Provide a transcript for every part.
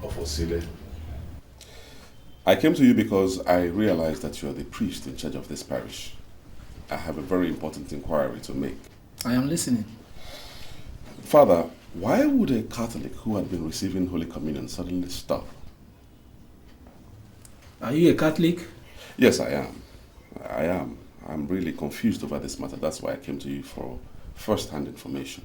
of Osile. I came to you because I realized that you are the priest in charge of this parish. I have a very important inquiry to make. I am listening. Father, why would a Catholic who had been receiving Holy Communion suddenly stop? Are you a Catholic? Yes, I am. I am. I'm really confused over this matter. That's why I came to you for first-hand information.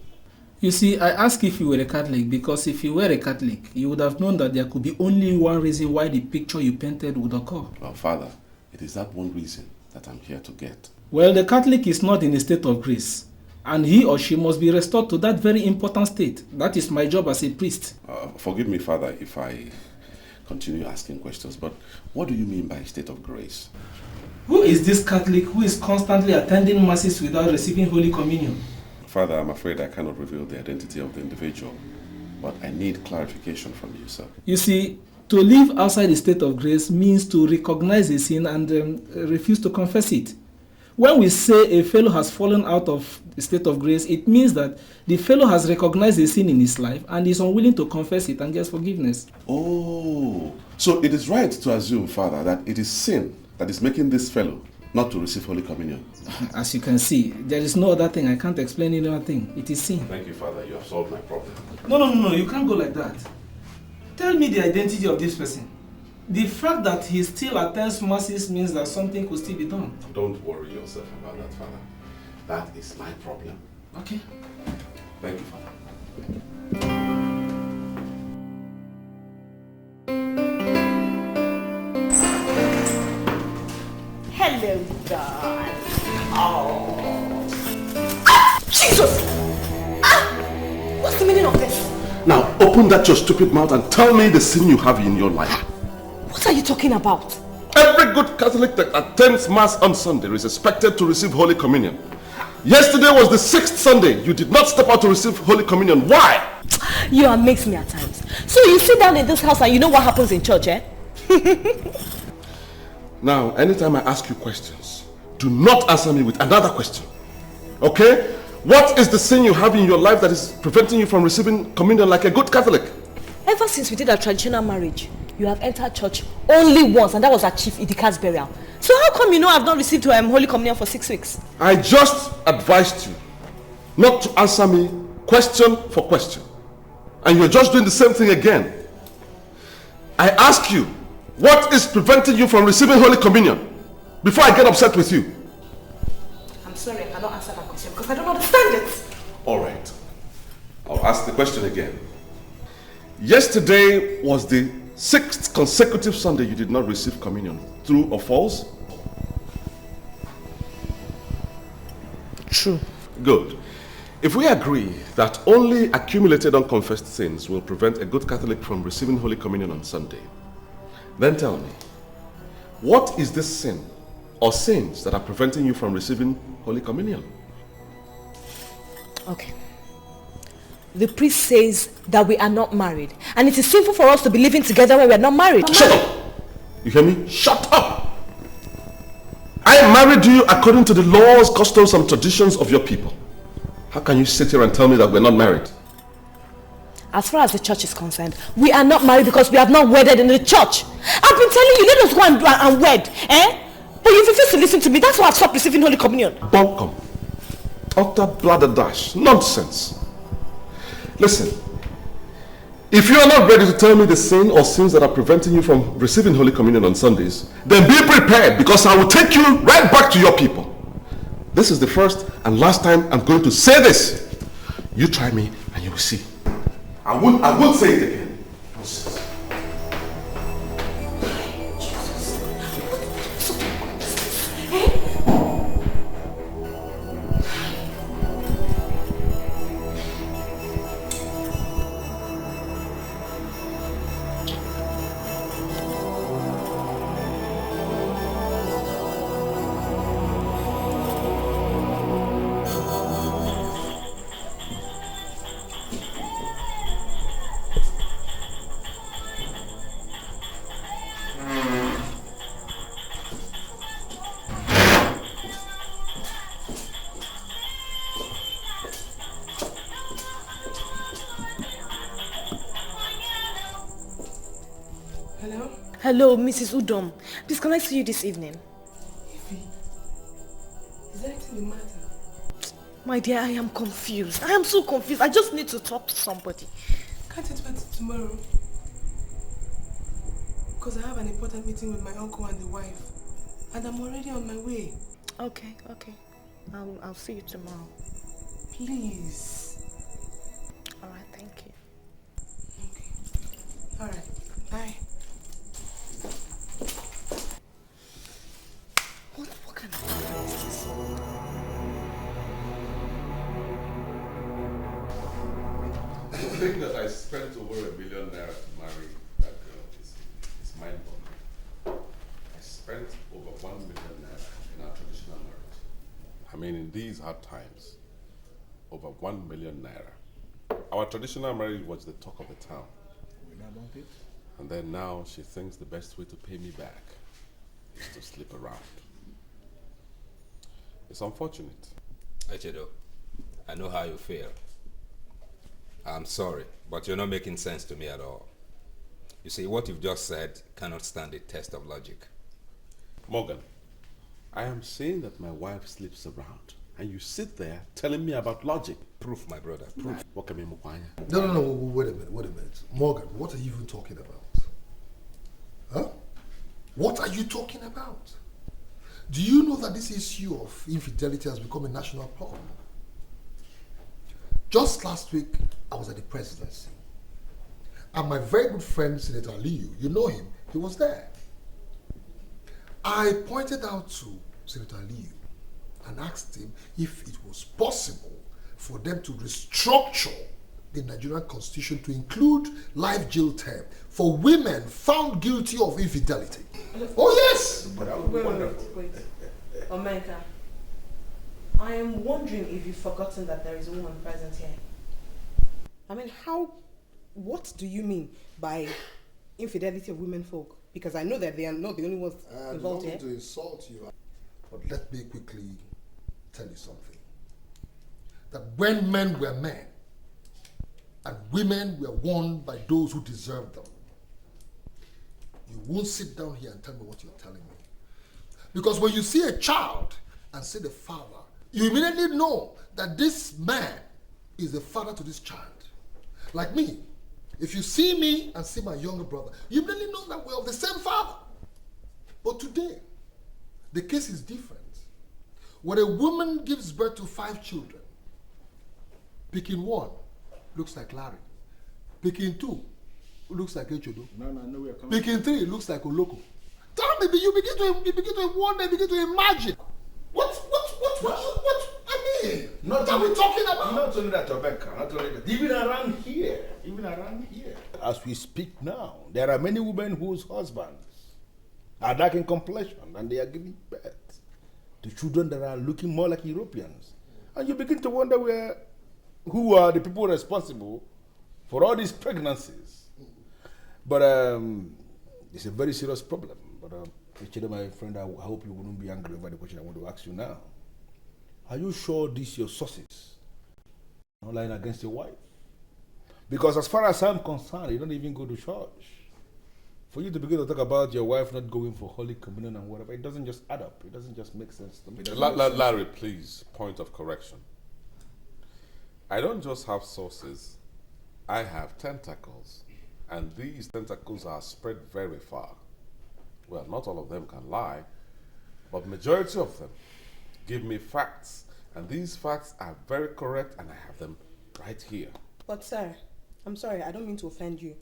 You see, I asked if you were a Catholic because if you were a Catholic, you would have known that there could be only one reason why the picture you painted would occur. Well, Father, it is that one reason that I'm here to get. Well, the Catholic is not in a state of grace, and he or she must be restored to that very important state. That is my job as a priest. Forgive me, Father, if I continue asking questions, but what do you mean by state of grace? Who is this Catholic who is constantly attending masses without receiving Holy Communion? Father, I'm afraid I cannot reveal the identity of the individual, but I need clarification from you, sir. You see, to live outside the state of grace means to recognize a sin and refuse to confess it. When we say a fellow has fallen out of the state of grace, it means that the fellow has recognized a sin in his life and is unwilling to confess it and get forgiveness. Oh, so it is right to assume, Father, that it is sin that is making this fellow not to receive Holy Communion. As you can see, there is no other thing. I can't explain any other thing. It is sin. Thank you, Father. You have solved my problem. No. You can't go like that. Tell me the identity of this person. The fact that he still attends masses means that something could still be done. Don't worry yourself about that, Father. That is my problem. Okay. Thank you, Father. Hello, God. Oh. Jesus! What's the meaning of this? Now, open that your stupid mouth and tell me the sin you have in your life. What are you talking about? Every good Catholic that attends Mass on Sunday is expected to receive Holy Communion. Yesterday was the 6th Sunday. You did not step out to receive Holy Communion. Why? You amaze me at times. So you sit down in this house and you know what happens in church, eh? Now, anytime I ask you questions, do not answer me with another question. Okay? What is the sin you have in your life that is preventing you from receiving communion like a good Catholic? Ever since we did our traditional marriage, you have entered church only once, and that was at Chief Idika's burial. So how come you know I've not received Holy Communion for 6 weeks? I just advised you not to answer me question for question. And you're just doing the same thing again. I ask you, what is preventing you from receiving Holy Communion? Before I get upset with you. I'm sorry, I cannot answer that question because I don't understand it. All right. I'll ask the question again. Yesterday was the 6th consecutive Sunday you did not receive communion. True or false? True. Good. If we agree that only accumulated unconfessed sins will prevent a good Catholic from receiving Holy Communion on Sunday, then tell me, what is this sin or sins that are preventing you from receiving Holy Communion? Okay. The priest says that we are not married, and it is sinful for us to be living together when we are not married. Shut up! You hear me? Shut up! I married you according to the laws, customs, and traditions of your people. How can you sit here and tell me that we're not married? As far as the church is concerned, we are not married because we have not wedded in the church. I've been telling you, let us go and wed, eh? But you refuse to listen to me. That's why I've stopped receiving Holy Communion. Bunkum. Utter bladderdash. Nonsense. Listen, if you are not ready to tell me the sin or sins that are preventing you from receiving Holy Communion on Sundays, then be prepared because I will take you right back to your people. This is the first and last time I'm going to say this. You try me and you will see. I won't say it again. Nonsense. Hello? Hello, Mrs. Udom. Please, can I see you this evening? Ify, is there anything the matter? My dear, I am confused. I am so confused. I just need to talk to somebody. Can't it wait till tomorrow? Because I have an important meeting with my uncle and the wife. And I'm already on my way. Okay. I'll see you tomorrow. Please. Alright, thank you. Okay. Alright. Bye. What kind of offer is this? The thing that I spent over ₦1 million to marry that girl is mind-boggling. I spent over ₦1 million in our traditional marriage. I mean, in these hard times, over ₦1 million. Our traditional marriage was the talk of the town. We know about it. And then now she thinks the best way to pay me back is to sleep around. It's unfortunate. Echedo, I know how you feel. I'm sorry, but you're not making sense to me at all. You see, what you've just said cannot stand the test of logic. Morgan, I am saying that my wife sleeps around, and you sit there telling me about logic. Proof, my brother, proof. What can we Mukwanya? No, wait a minute. Morgan, what are you even talking about? Huh? What are you talking about? Do you know that this issue of infidelity has become a national problem? Just last week, I was at the presidency. And my very good friend, Senator Liu, you know him, he was there. I pointed out to Senator Liu and asked him if it was possible for them to restructure the Nigerian constitution to include life jail term for women found guilty of infidelity. Oh yes! Wait. Omenka, I am wondering if you've forgotten that there is a woman present here. I mean, what do you mean by infidelity of women folk? Because I know that they are not the only ones involved here. I don't want to insult you, but let me quickly tell you something. That when men were men, and women were won by those who deserved them, you won't sit down here and tell me what you're telling me. Because when you see a child and see the father, you immediately know that this man is the father to this child. Like me, if you see me and see my younger brother, you immediately know that we're of the same father. But today, the case is different. When a woman gives birth to 5 children, picking 1 looks like Larry. Picking 2 looks like Echodo. No, we are coming. Picking 3 looks like Oloko. Tell me, you begin to wonder, you begin to imagine. What I mean? What are we talking about? Not only that, Rebecca, not only that. Even around here, as we speak now, there are many women whose husbands are dark in complexion and they are giving birth to children that are looking more like Europeans. And you begin to wonder who are the people responsible for all these pregnancies. But it's a very serious problem. But Richard, my friend, I hope you wouldn't be angry over the question I want to ask you now. Are you sure these your sources not lying against your wife? Because as far as I'm concerned, you don't even go to church. For you to begin to talk about your wife not going for Holy Communion and whatever, it doesn't just add up. It doesn't just make sense to me. Larry, please, point of correction. I don't just have sources, I have tentacles. And these tentacles are spread very far. Well, not all of them can lie, but majority of them give me facts. And these facts are very correct and I have them right here. But sir, I'm sorry, I don't mean to offend you.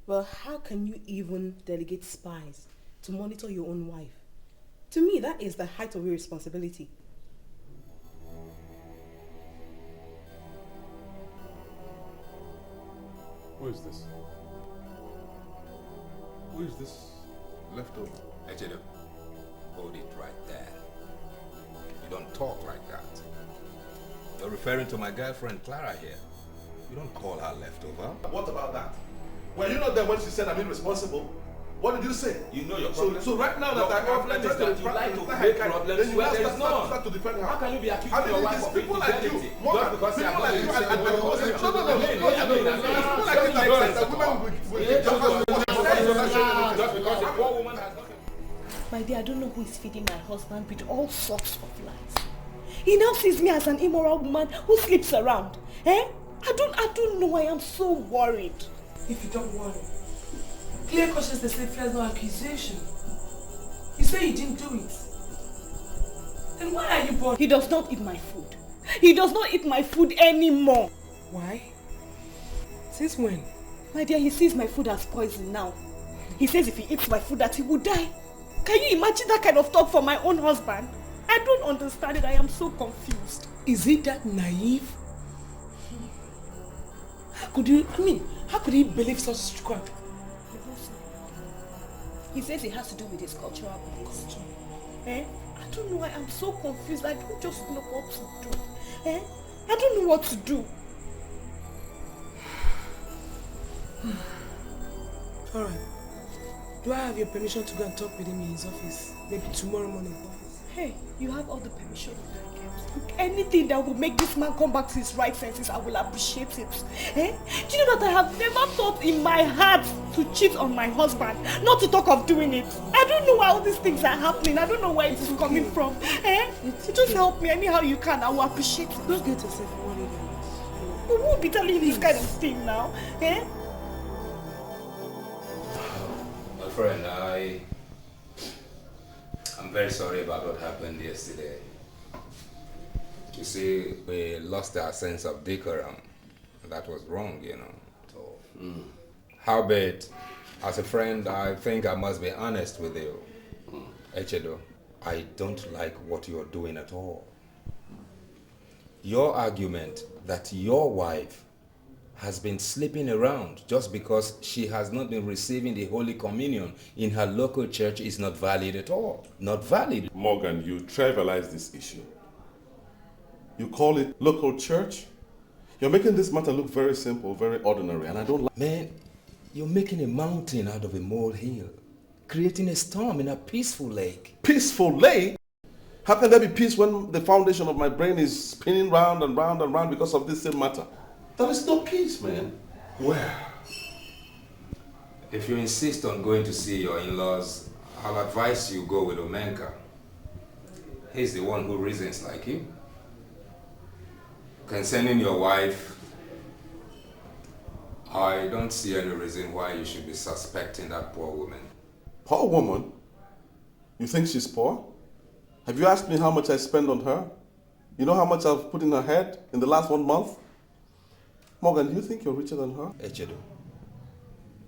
Well, how can you even delegate spies to monitor your own wife? To me, that is the height of irresponsibility. Who is this? Who is this leftover? Echedo, hold it right there. You don't talk like that. You're referring to my girlfriend Clara here. You don't call her leftover. What about that? Were you not there when she said I'm irresponsible? What did you say? You know your problem. So right now your that problem is that you like to create problems where there is none. Start to defend her. How can you be accusing your wife of infidelity just because you are not people like you because a poor woman has nothing. My dear, I don't know who is feeding my husband with all sorts of lies. He now sees me as an immoral woman who sleeps around. Eh? I don't know. I am so worried. If you don't worry, clear conscience say fears no accusation. You say you didn't do it. Then why are you bothered? He does not eat my food. He does not eat my food anymore. Why? Since when? My dear, he sees my food as poison now. He says if he eats my food that he will die. Can you imagine that kind of talk from my own husband? I don't understand it. I am so confused. Is it that naive? How could he believe such crap? He says it has to do with his cultural beliefs. Eh? I don't know. I am so confused. I don't just know what to do. Eh? I don't know what to do. Alright. Do I have your permission to go and talk with him in his office? Maybe tomorrow morning. Hey, you have all the permission you can get. Anything that will make this man come back to his right senses, I will appreciate it. Eh? Do you know that I have never thought in my heart to cheat on my husband? Not to talk of doing it. I don't know why all these things are happening. I don't know where it is coming from. Eh? Just help me anyhow you can. I will appreciate it. Don't get yourself worried. We won't be telling you this kind of thing now. Eh? My friend, I'm very sorry about what happened yesterday. You see, we lost our sense of decorum. That was wrong, you know. So, howbeit, as a friend, I think I must be honest with you. Echedo, I don't like what you're doing at all. Your argument that your wife has been sleeping around just because she has not been receiving the Holy Communion in her local church is not valid at all. Not valid. Morgan, you trivialize this issue. You call it local church? You're making this matter look very simple, very ordinary, and I don't like... Man, you're making a mountain out of a molehill, creating a storm in a peaceful lake. Peaceful lake? How can there be peace when the foundation of my brain is spinning round and round and round because of this same matter? There is no peace, man. Well, if you insist on going to see your in-laws, I'll advise you go with Omenka. He's the one who reasons like you. Concerning your wife, I don't see any reason why you should be suspecting that poor woman. Poor woman? You think she's poor? Have you asked me how much I spend on her? You know how much I've put in her head in the last 1 month? Morgan, do you think you're richer than her? Echedo,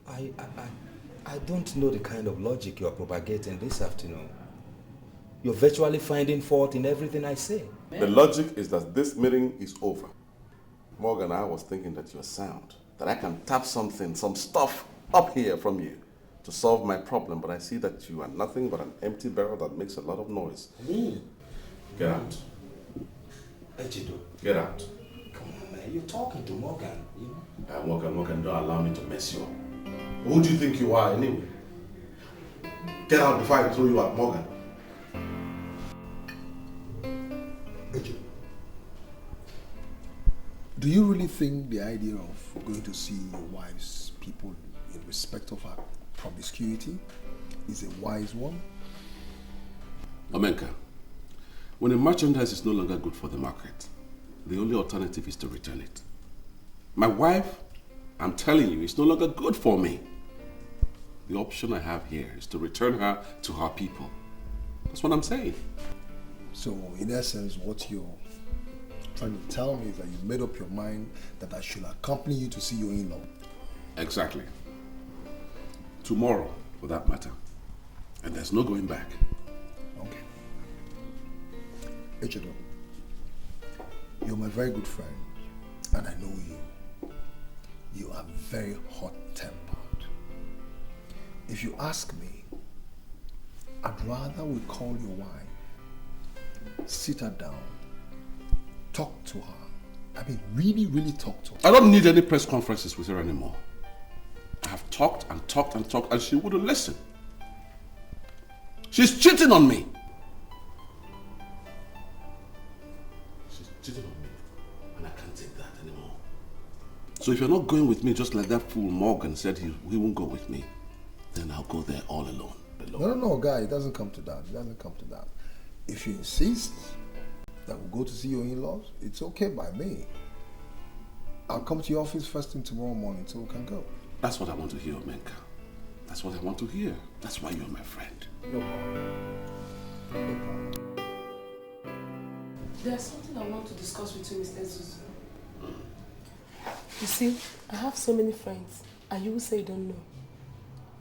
I don't know the kind of logic you're propagating this afternoon. You're virtually finding fault in everything I say. The logic is that this meeting is over. Morgan, I was thinking that you're sound, that I can tap something, some stuff up here from you to solve my problem, but I see that you are nothing but an empty barrel that makes a lot of noise. Get out. Echedo. Get out. Come on, man. You're talking to Morgan, you know? Morgan, don't allow me to mess you up. Who do you think you are anyway? Get out before I throw you out, Morgan. Do you really think the idea of going to see your wife's people in respect of her promiscuity is a wise one? Omenka, when a merchandise is no longer good for the market, the only alternative is to return it. My wife, I'm telling you, is no longer good for me. The option I have here is to return her to her people. That's what I'm saying. So, in essence, what you're trying to tell me is that you've made up your mind that I should accompany you to see your in-law. Exactly. Tomorrow, for that matter. And there's no going back. Okay. Echedo, you're my very good friend, and I know you. You are very hot-tempered. If you ask me, I'd rather we call your wife, sit her down, talk to her. I mean, really, really talk to her. I don't need any press conferences with her anymore. I have talked and talked and talked, and she wouldn't listen. She's cheating on me. She's cheating on me, and I can't take that anymore. So if you're not going with me just like that fool Morgan said he won't go with me, then I'll go there all alone. No, guy, it doesn't come to that. It doesn't come to that. If you insist that we'll go to see your in-laws, it's okay by me. I'll come to your office first thing tomorrow morning so we can go. That's what I want to hear, Menka. That's what I want to hear. That's why you're my friend. No problem. No problem. There's something I want to discuss with you, Mr. Zuzu. You see, I have so many friends, and you will say you don't know.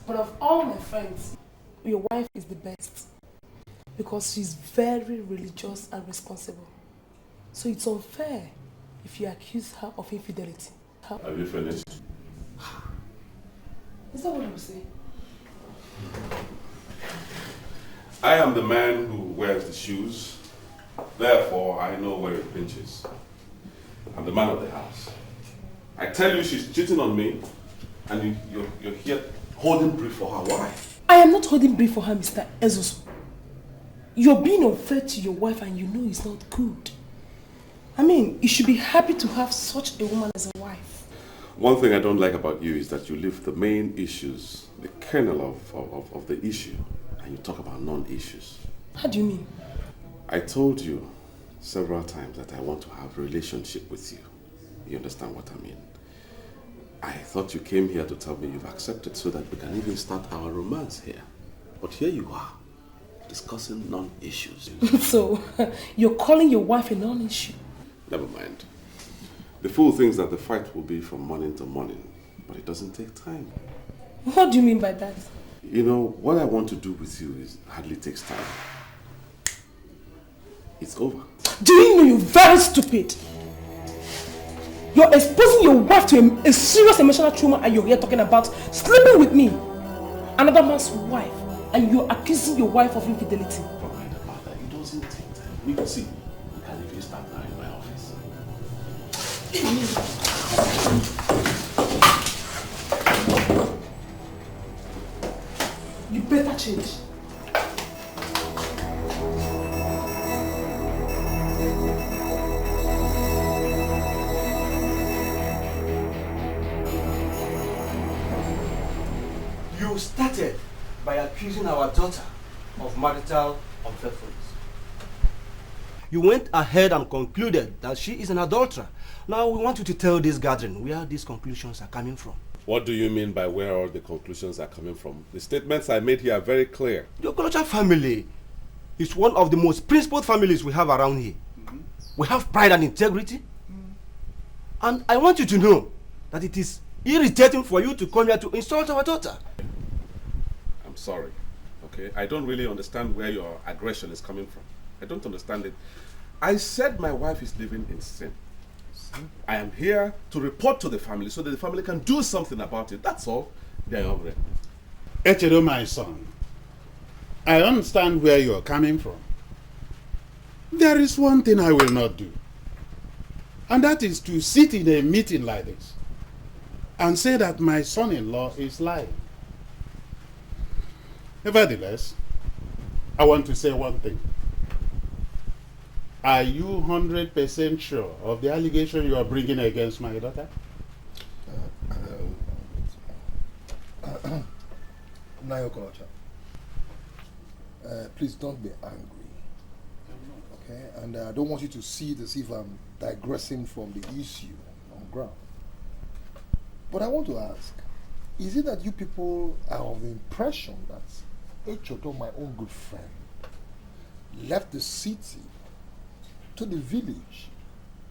But of all my friends, your wife is the best. Because she's very religious and responsible. So it's unfair if you accuse her of infidelity. Have you finished? Is that what I'm saying? I am the man who wears the shoes. Therefore, I know where it pinches. I'm the man of the house. I tell you she's cheating on me, and you're here holding brief for her. Why? I am not holding brief for her, Mr. Ezoso. You're being unfair to your wife and you know it's not good. I mean, you should be happy to have such a woman as a wife. One thing I don't like about you is that you leave the main issues, the kernel of the issue, and you talk about non-issues. How do you mean? I told you several times that I want to have a relationship with you. You understand what I mean? I thought you came here to tell me you've accepted so that we can even start our romance here. But here you are, discussing non-issues. So, you're calling your wife a non-issue? Never mind. The fool thinks that the fight will be from morning to morning, but it doesn't take time. What do you mean by that? You know, what I want to do with you hardly takes time. It's over. Do you know you're very stupid? You're exposing your wife to a serious emotional trauma and you're here talking about sleeping with me, another man's wife, and you're accusing your wife of infidelity. Don't mind about that. It doesn't take time. We can see. We can even start now in my office. You better change. You started by accusing our daughter of marital unfaithfulness. You went ahead and concluded that she is an adulterer. Now we want you to tell this gathering where these conclusions are coming from. What do you mean by where all the conclusions are coming from? The statements I made here are very clear. The Okolocha family is one of the most principled families we have around here. We have pride and integrity. And I want you to know that it is irritating for you to come here to insult our daughter. I'm sorry, okay? I don't really understand where your aggression is coming from. I don't understand it. I said my wife is living in sin. I am here to report to the family so that the family can do something about it. That's all. They are over. Echedo, my son, I understand where you are coming from. There is one thing I will not do, and that is to sit in a meeting like this and say that my son-in-law is lying. Nevertheless, I want to say one thing. Are you 100% sure of the allegation you are bringing against my daughter? Nayo Okolocha, please don't be angry. Okay? And I don't want you to see it as if I'm digressing from the issue on ground. But I want to ask, is it that you people are of the impression that Echoto, my own good friend, left the city to the village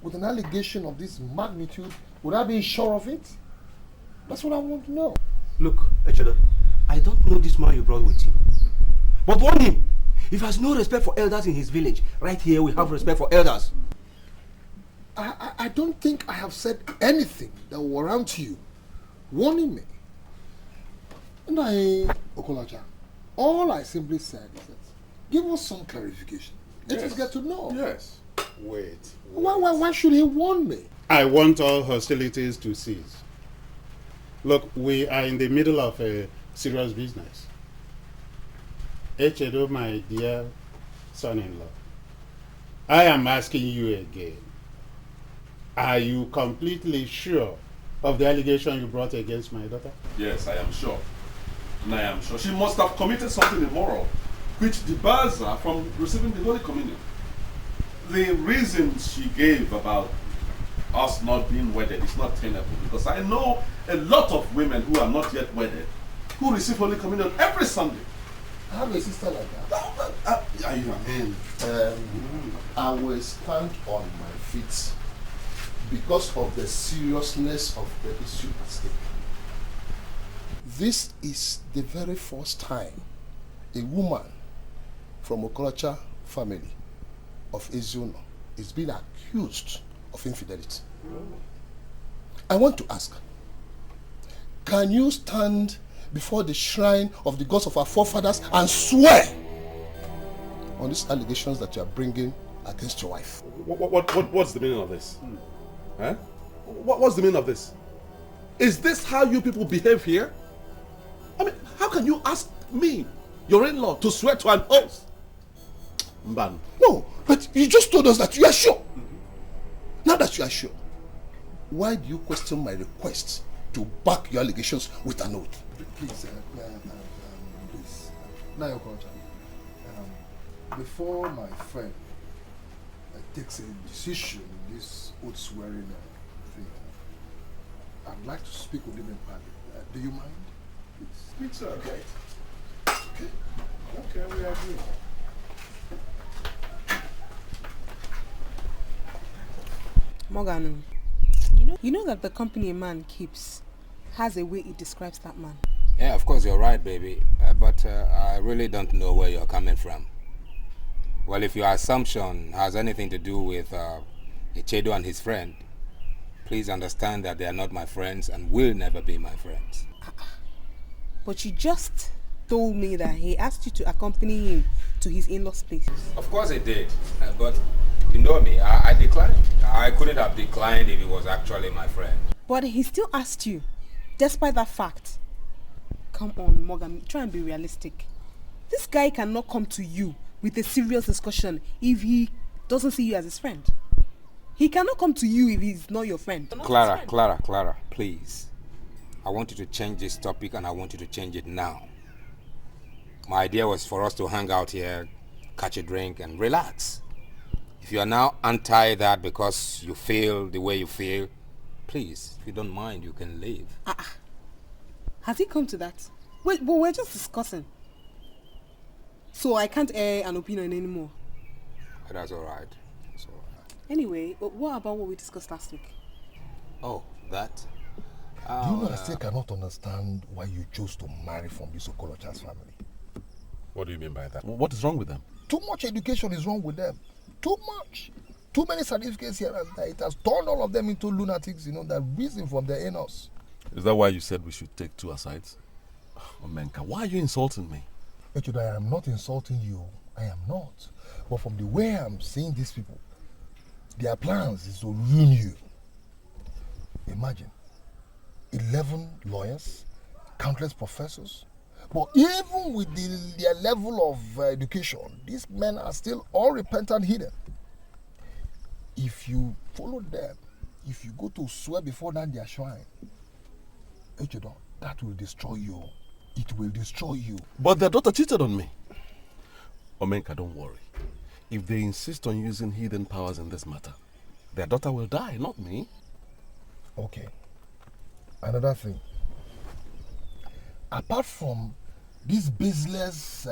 with an allegation of this magnitude without being sure of it? That's what I want to know. Look, Echedo, I don't know this man you brought with you. But warn him, if he has no respect for elders in his village, right here we have respect for elders. I don't think I have said anything that will warrant you warning me. And Okolocha, all I simply said is that give us some clarification. Let us get to know. Yes. Wait. Why should he warn me? I want all hostilities to cease. Look, we are in the middle of a serious business. Echedo, my dear son-in-law, I am asking you again. Are you completely sure of the allegation you brought against my daughter? Yes, I am sure. And I am sure she must have committed something immoral, which debars her from receiving the Holy Communion. The reason she gave about us not being wedded is not tenable, because I know a lot of women who are not yet wedded who receive Holy Communion every Sunday. I have a sister like that. I will stand on my feet because of the seriousness of the issue at stake. This is the very first time a woman from Okorocha family of Ezuno is being accused of infidelity. I want to ask, can you stand before the shrine of the gods of our forefathers and swear on these allegations that you are bringing against your wife? What's the meaning of this? Huh? What's the meaning of this? Is this how you people behave here? I mean, how can you ask me, your in-law, to swear to an oath? Mban. No, but you just told us that you are sure. Now that you are sure, why do you question my request to back your allegations with an oath? Please, please. Now your contract. Before my friend takes a decision in this oath swearing thing, I'd like to speak with him in private. Do you mind? Please. It's okay. Okay, we agree. Morgan, you know that the company a man keeps has a way it describes that man. Yeah, of course you're right, baby. But I really don't know where you're coming from. Well, if your assumption has anything to do with Ichedo and his friend, please understand that they are not my friends and will never be my friends. But you just told me that he asked you to accompany him to his in-laws' place. Of course he did, but you know me, I declined. I couldn't have declined if he was actually my friend. But he still asked you, despite that fact. Come on, Morgan, try and be realistic. This guy cannot come to you with a serious discussion if doesn't see you as his friend. He cannot come to you if he's not your friend. Clara, please. I want you to change this topic and I want you to change it now. My idea was for us to hang out here, catch a drink and relax. If you are now anti that because you feel the way you feel, please, if you don't mind, you can leave. Has he come to that? Wait, but we're just discussing. So I can't air an opinion anymore. That's all right. Anyway, what about what we discussed last week? Oh, that? Do you know I still cannot understand why you chose to marry from this Okorocha's family? What do you mean by that? What is wrong with them? Too much education is wrong with them. Too much. Too many certificates here and there. It has turned all of them into lunatics, that reason from their anus. Is that why you said we should take two asides? Omenka, why are you insulting me? Echudo, I am not insulting you. I am not. But from the way I'm seeing these people, their plans is to ruin you. Imagine, 11 lawyers, countless professors. But even with their level of education, these men are still unrepentant hidden. If you follow them, if you go to swear before them their shrine, Echudo, that will destroy you. It will destroy you. But their daughter cheated on me. Omenka, don't worry. If they insist on using hidden powers in this matter, their daughter will die, not me. Okay. Another thing. Apart from this baseless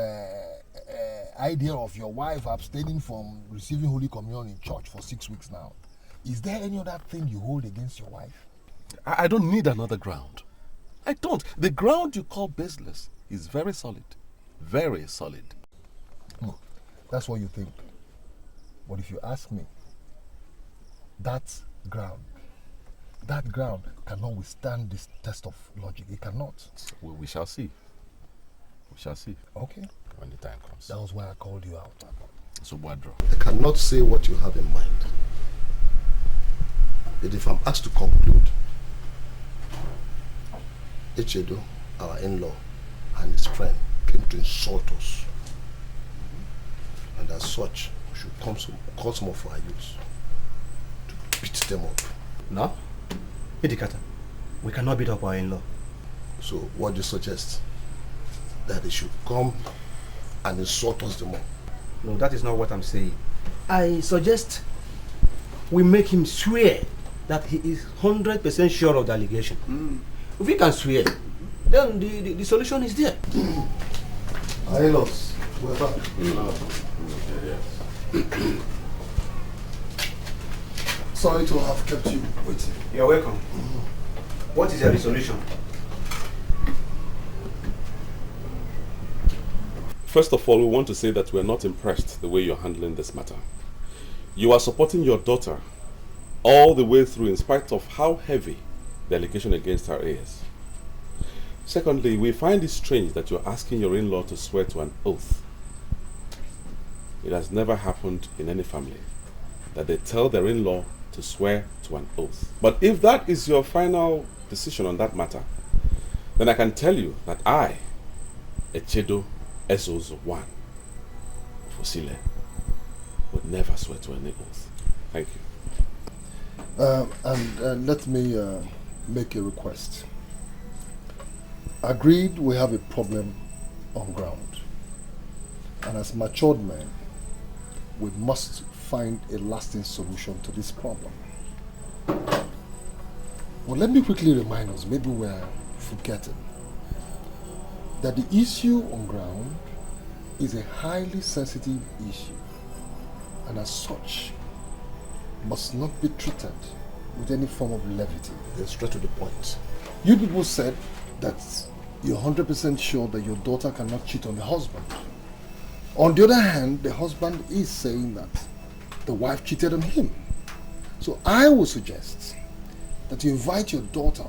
idea of your wife abstaining from receiving Holy Communion in church for 6 weeks now, is there any other thing you hold against your wife? I don't need another ground. I don't. The ground you call baseless is very solid. Very solid. That's what you think. But if you ask me, that ground cannot withstand this test of logic. It cannot. We shall see. We shall see. Okay. When the time comes. That was why I called you out. So, Wadro. I cannot say what you have in mind. But if I'm asked to conclude, Ichedo, our in-law, and his friend came to insult us. And as such, we should call some of our youths to beat them up. No? Idikata, we cannot beat up our in-law. So what do you suggest? that they should come and insult us the more. No, that is not what I'm saying. I suggest we make him swear that he is 100% sure of the allegation. If he can swear, then the solution is there. Aelos, we're back. Sorry to have kept you waiting. You're welcome. What is your resolution? First of all, we want to say that we're not impressed the way you're handling this matter. You are supporting your daughter all the way through in spite of how heavy the allegation against her is. Secondly, we find it strange that you're asking your in-law to swear to an oath. It has never happened in any family that they tell their in-law to swear to an oath. But if that is your final decision on that matter, then I can tell you that I, Echedo Ezozo 1, Fosile, would never swear to any oath. Thank you. And let me make a request. Agreed, we have a problem on ground. And as matured men, we must find a lasting solution to this problem. Well, let me quickly remind us, maybe we're forgetting, that the issue on ground is a highly sensitive issue, and as such, must not be treated with any form of levity. Get straight to the point. You people said that you're 100% sure that your daughter cannot cheat on the husband. On the other hand, the husband is saying that the wife cheated on him. So I would suggest that you invite your daughter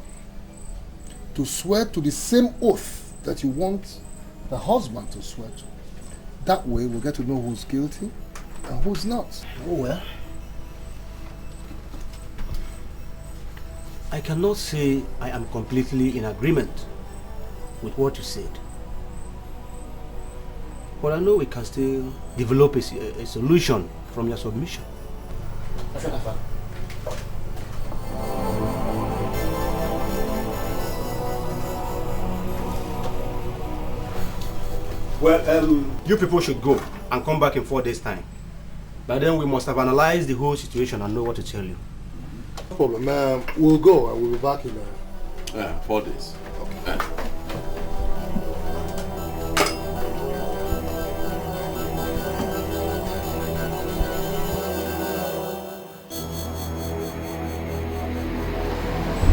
to swear to the same oath that you want the husband to swear to. That way we'll get to know who's guilty and who's not. Oh well. I cannot say I am completely in agreement with what you said. But I know we can still develop a solution from your submission. Well, you people should go and come back in 4 days' time. By then we must have analyzed the whole situation and know what to tell you. No problem. We'll go and we'll be back in 4 days. Okay.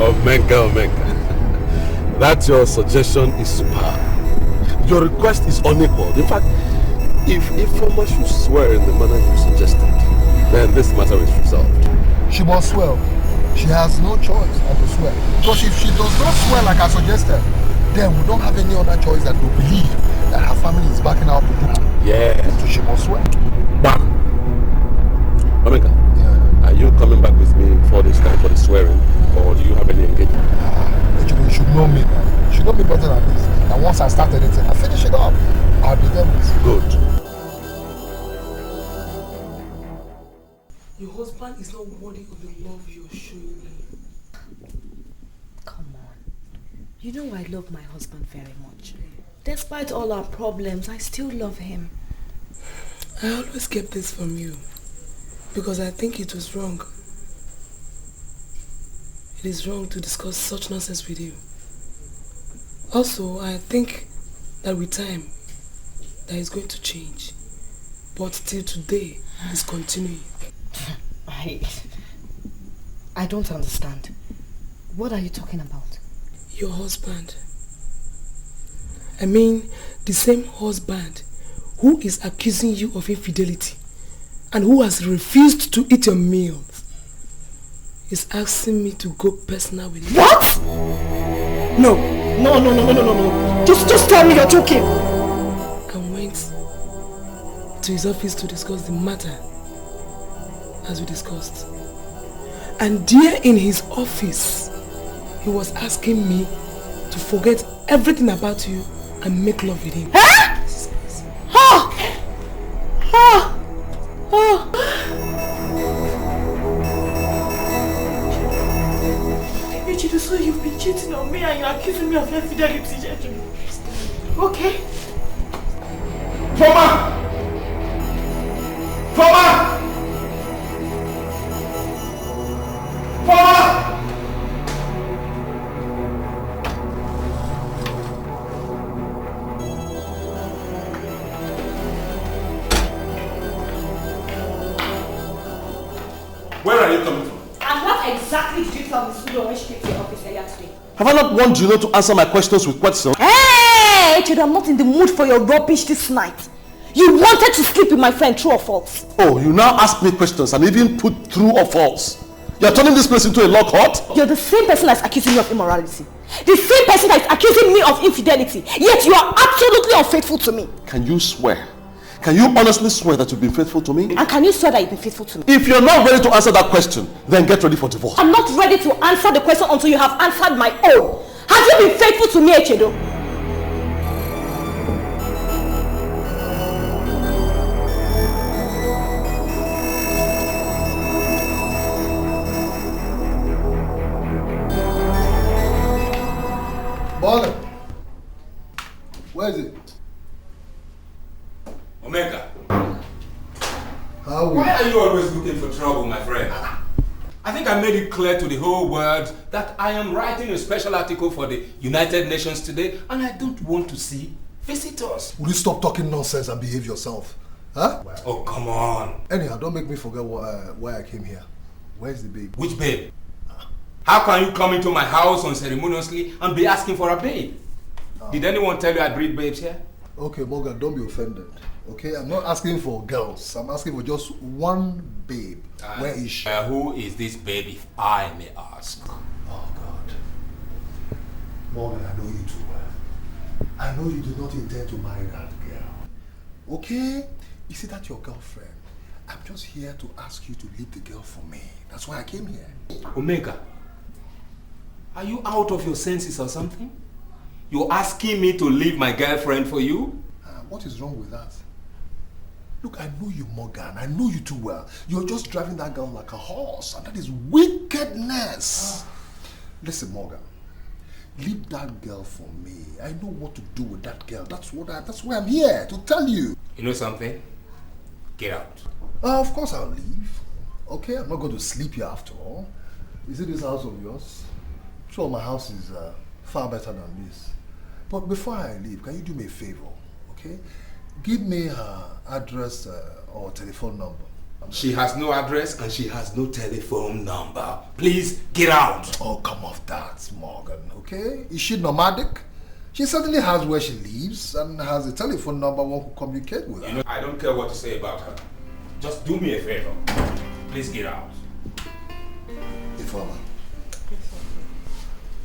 Omega. That your suggestion is superb. Your request is unequaled. In fact, if Ifeoma should swear in the manner you suggested, then this matter is resolved. She must swear. She has no choice but to swear. Because if she does not swear like I suggested, then we don't have any other choice than to believe that her family is backing out to do it. Yeah. So she must swear. Bam! Omega, are you coming back with me in 4 days' time for the swearing, or do you have any engagement? You should know me, man. You should know me better than this. And once I start anything, I finish it up. I'll be there with you. Good. Your husband is not worthy of the love you're showing me. Come on. You know I love my husband very much. Despite all our problems, I still love him. I always kept this from you because I think it was wrong. It is wrong to discuss such nonsense with you. Also, I think that with time, that is going to change. But till today, it's continuing. I don't understand. What are you talking about? Your husband. I mean, the same husband who is accusing you of infidelity and who has refused to eat your meals is asking me to go personal with you. What? No. Just tell me you're joking. I went to his office to discuss the matter as we discussed. And there in his office, he was asking me to forget everything about you and make love with him. Huh? So you've been cheating on me and you're accusing me of infidelity. Okay. Foma! Foma! Foma! Where are you coming from? And what exactly did you tell Miss Udo when she came to your office earlier today? Have I not warned you not to answer my questions with questions? Hey, Chido, I'm not in the mood for your rubbish this night. You wanted to sleep with my friend, true or false? Oh, you now ask me questions and even put true or false. You're turning this place into a log hut? You're the same person that's accusing me of immorality. The same person that's accusing me of infidelity. Yet you are absolutely unfaithful to me. Can you swear? Can you honestly swear that you've been faithful to me? And can you swear that you've been faithful to me? If you're not ready to answer that question, then get ready for divorce. I'm not ready to answer the question until you have answered my own. Have you been faithful to me, Echedo? Morgan, where is it? Omega, How why are you always looking for trouble, my friend? I think I made it clear to the whole world that I am writing a special article for the United Nations today, and I don't want to see visitors. Will you stop talking nonsense and behave yourself? Huh? Oh, come on. Anyhow, don't make me forget why I came here. Where's the babe? Which babe? How can you come into my house unceremoniously and be asking for a babe? Did anyone tell you I breed babes here? Okay, Morgan, don't be offended. Okay, I'm not asking for girls. I'm asking for just one babe. Where is she? Who is this babe, if I may ask? Oh, God. Morgan, I know you too well. I know you do not intend to marry that girl. Okay? You see, that's your girlfriend. I'm just here to ask you to leave the girl for me. That's why I came here. Omega, are you out of your senses or something? You're asking me to leave my girlfriend for you? What is wrong with that? Look, I know you, Morgan. I know you too well. You're just driving that girl like a horse, and that is wickedness. Listen, Morgan, leave that girl for me. I know what to do with that girl. That's why I'm here, to tell you. You know something? Get out. Of course I'll leave. Okay, I'm not going to sleep here after all. Is it this house of yours? Sure, my house is far better than this. But before I leave, can you do me a favor, okay? Give me her address or telephone number. She has no address and she has no telephone number. Please get out. Oh, come off that, Morgan, okay? Is she nomadic? She certainly has where she lives and has a telephone number one could communicate with her. You know, I don't care what you say about her. Just do me a favor. Please get out. Informer,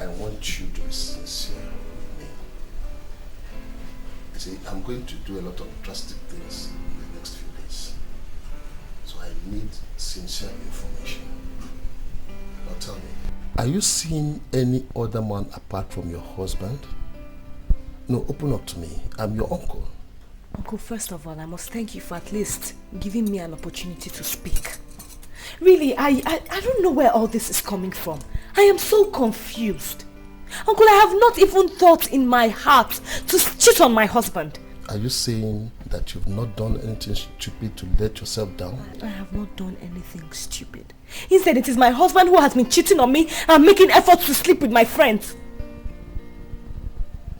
I want you to be sincere with me. You see, I'm going to do a lot of drastic things in the next few days. So I need sincere information. Now tell me, are you seeing any other man apart from your husband? No, open up to me. I'm your uncle. Uncle, first of all, I must thank you for at least giving me an opportunity to speak. Really, I don't know where all this is coming from. I am so confused. Uncle, I have not even thought in my heart to cheat on my husband. Are you saying that you've not done anything stupid to let yourself down? I have not done anything stupid. Instead, it is my husband who has been cheating on me and making efforts to sleep with my friends.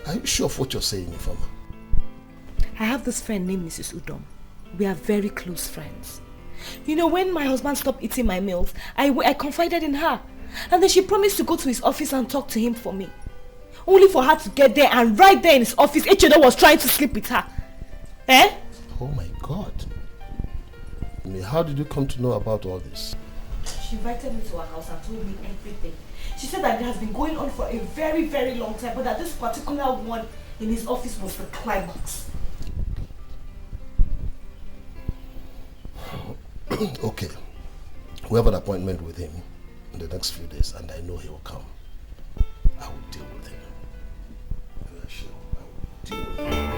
Are you sure of what you're saying, Ifeoma? I have this friend named Mrs. Udom. We are very close friends. You know, when my husband stopped eating my meals, I confided in her. And then she promised to go to his office and talk to him for me. Only for her to get there, and right there in his office, Echedo was trying to sleep with her. Eh? Oh my God. I mean, how did you come to know about all this? She invited me to her house and told me everything. She said that it has been going on for a very, very long time, but that this particular one in his office was the climax. Okay. We have an appointment with him in the next few days, and I know he will come. I will deal with him. Very sure. I will deal with him.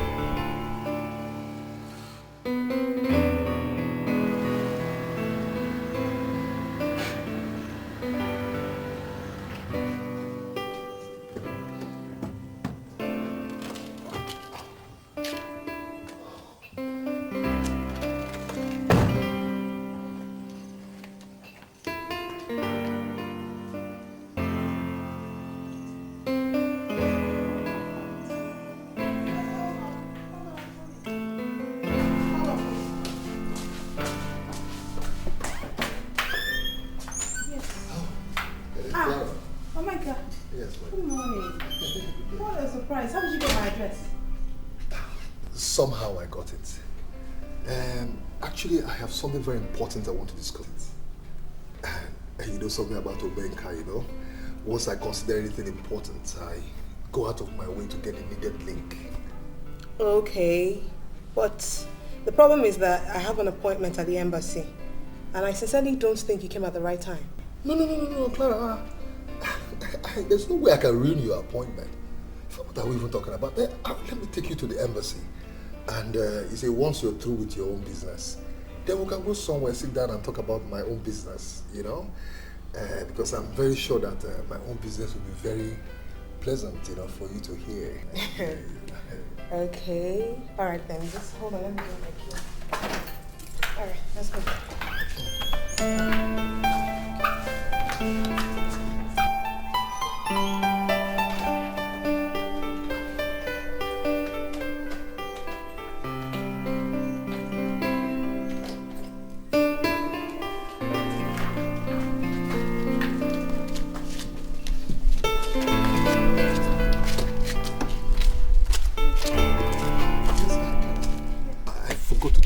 Somehow I got it. Actually, I have something very important I want to discuss. And you know something about Obenka, you know? Once I consider anything important, I go out of my way to get the needed link. Okay, but the problem is that I have an appointment at the embassy. And I sincerely don't think you came at the right time. No, Clara. There's no way I can ruin your appointment. What are we even talking about? Let me take you to the embassy. And you say once you're through with your own business, then we can go somewhere, sit down and talk about my own business, you know? Because I'm very sure that my own business will be very pleasant, you know, for you to hear. Okay. All right then. Just hold on. Let me go back here. All right. Let's go.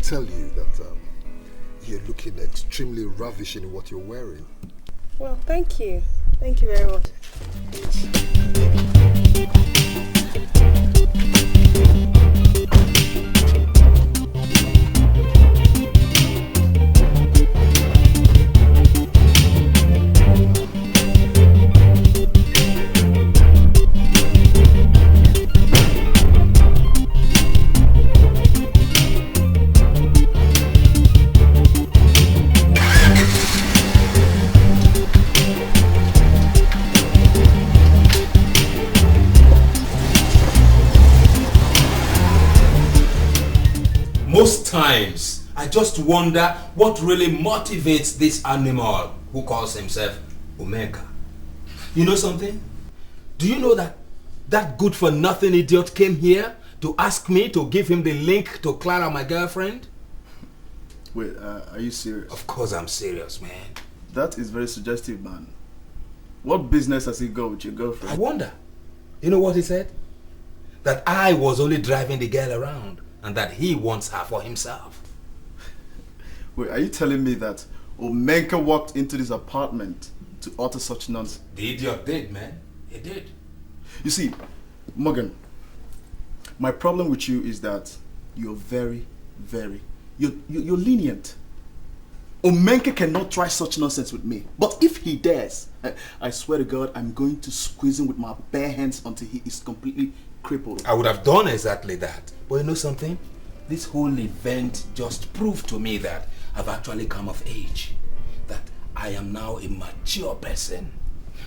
Tell you that you're looking extremely ravish in what you're wearing. Well, thank you. Thank you very much. Most times, I just wonder what really motivates this animal who calls himself Omega. You know something? Do you know that that good-for-nothing idiot came here to ask me to give him the link to Clara, my girlfriend? Wait, are you serious? Of course I'm serious, man. That is very suggestive, man. What business has he got with your girlfriend? I wonder. You know what he said? That I was only driving the girl around and that he wants her for himself. Wait, are you telling me that Omenka walked into this apartment to utter such nonsense? The idiot did, man. He did. You see, Morgan, my problem with you is that you're you're lenient. Omenka cannot try such nonsense with me. But if he dares, I swear to God, I'm going to squeeze him with my bare hands until he is completely crippled. I would have done exactly that. But you know something? This whole event just proved to me that I've actually come of age. That I am now a mature person.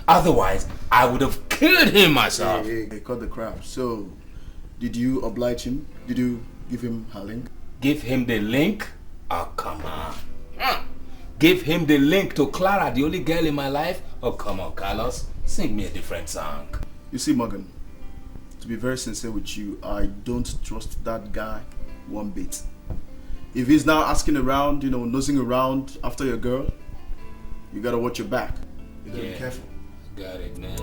Otherwise, I would have killed him myself. Hey, cut the crap. So, did you oblige him? Did you give him her link? Give him the link? Oh, come on. Give him the link to Clara, the only girl in my life? Oh, come on, Carlos. Sing me a different song. You see, Morgan, to be very sincere with you, I don't trust that guy one bit. If he's now asking around, you know, nosing around after your girl, you gotta watch your back. You gotta be careful. Got it, man.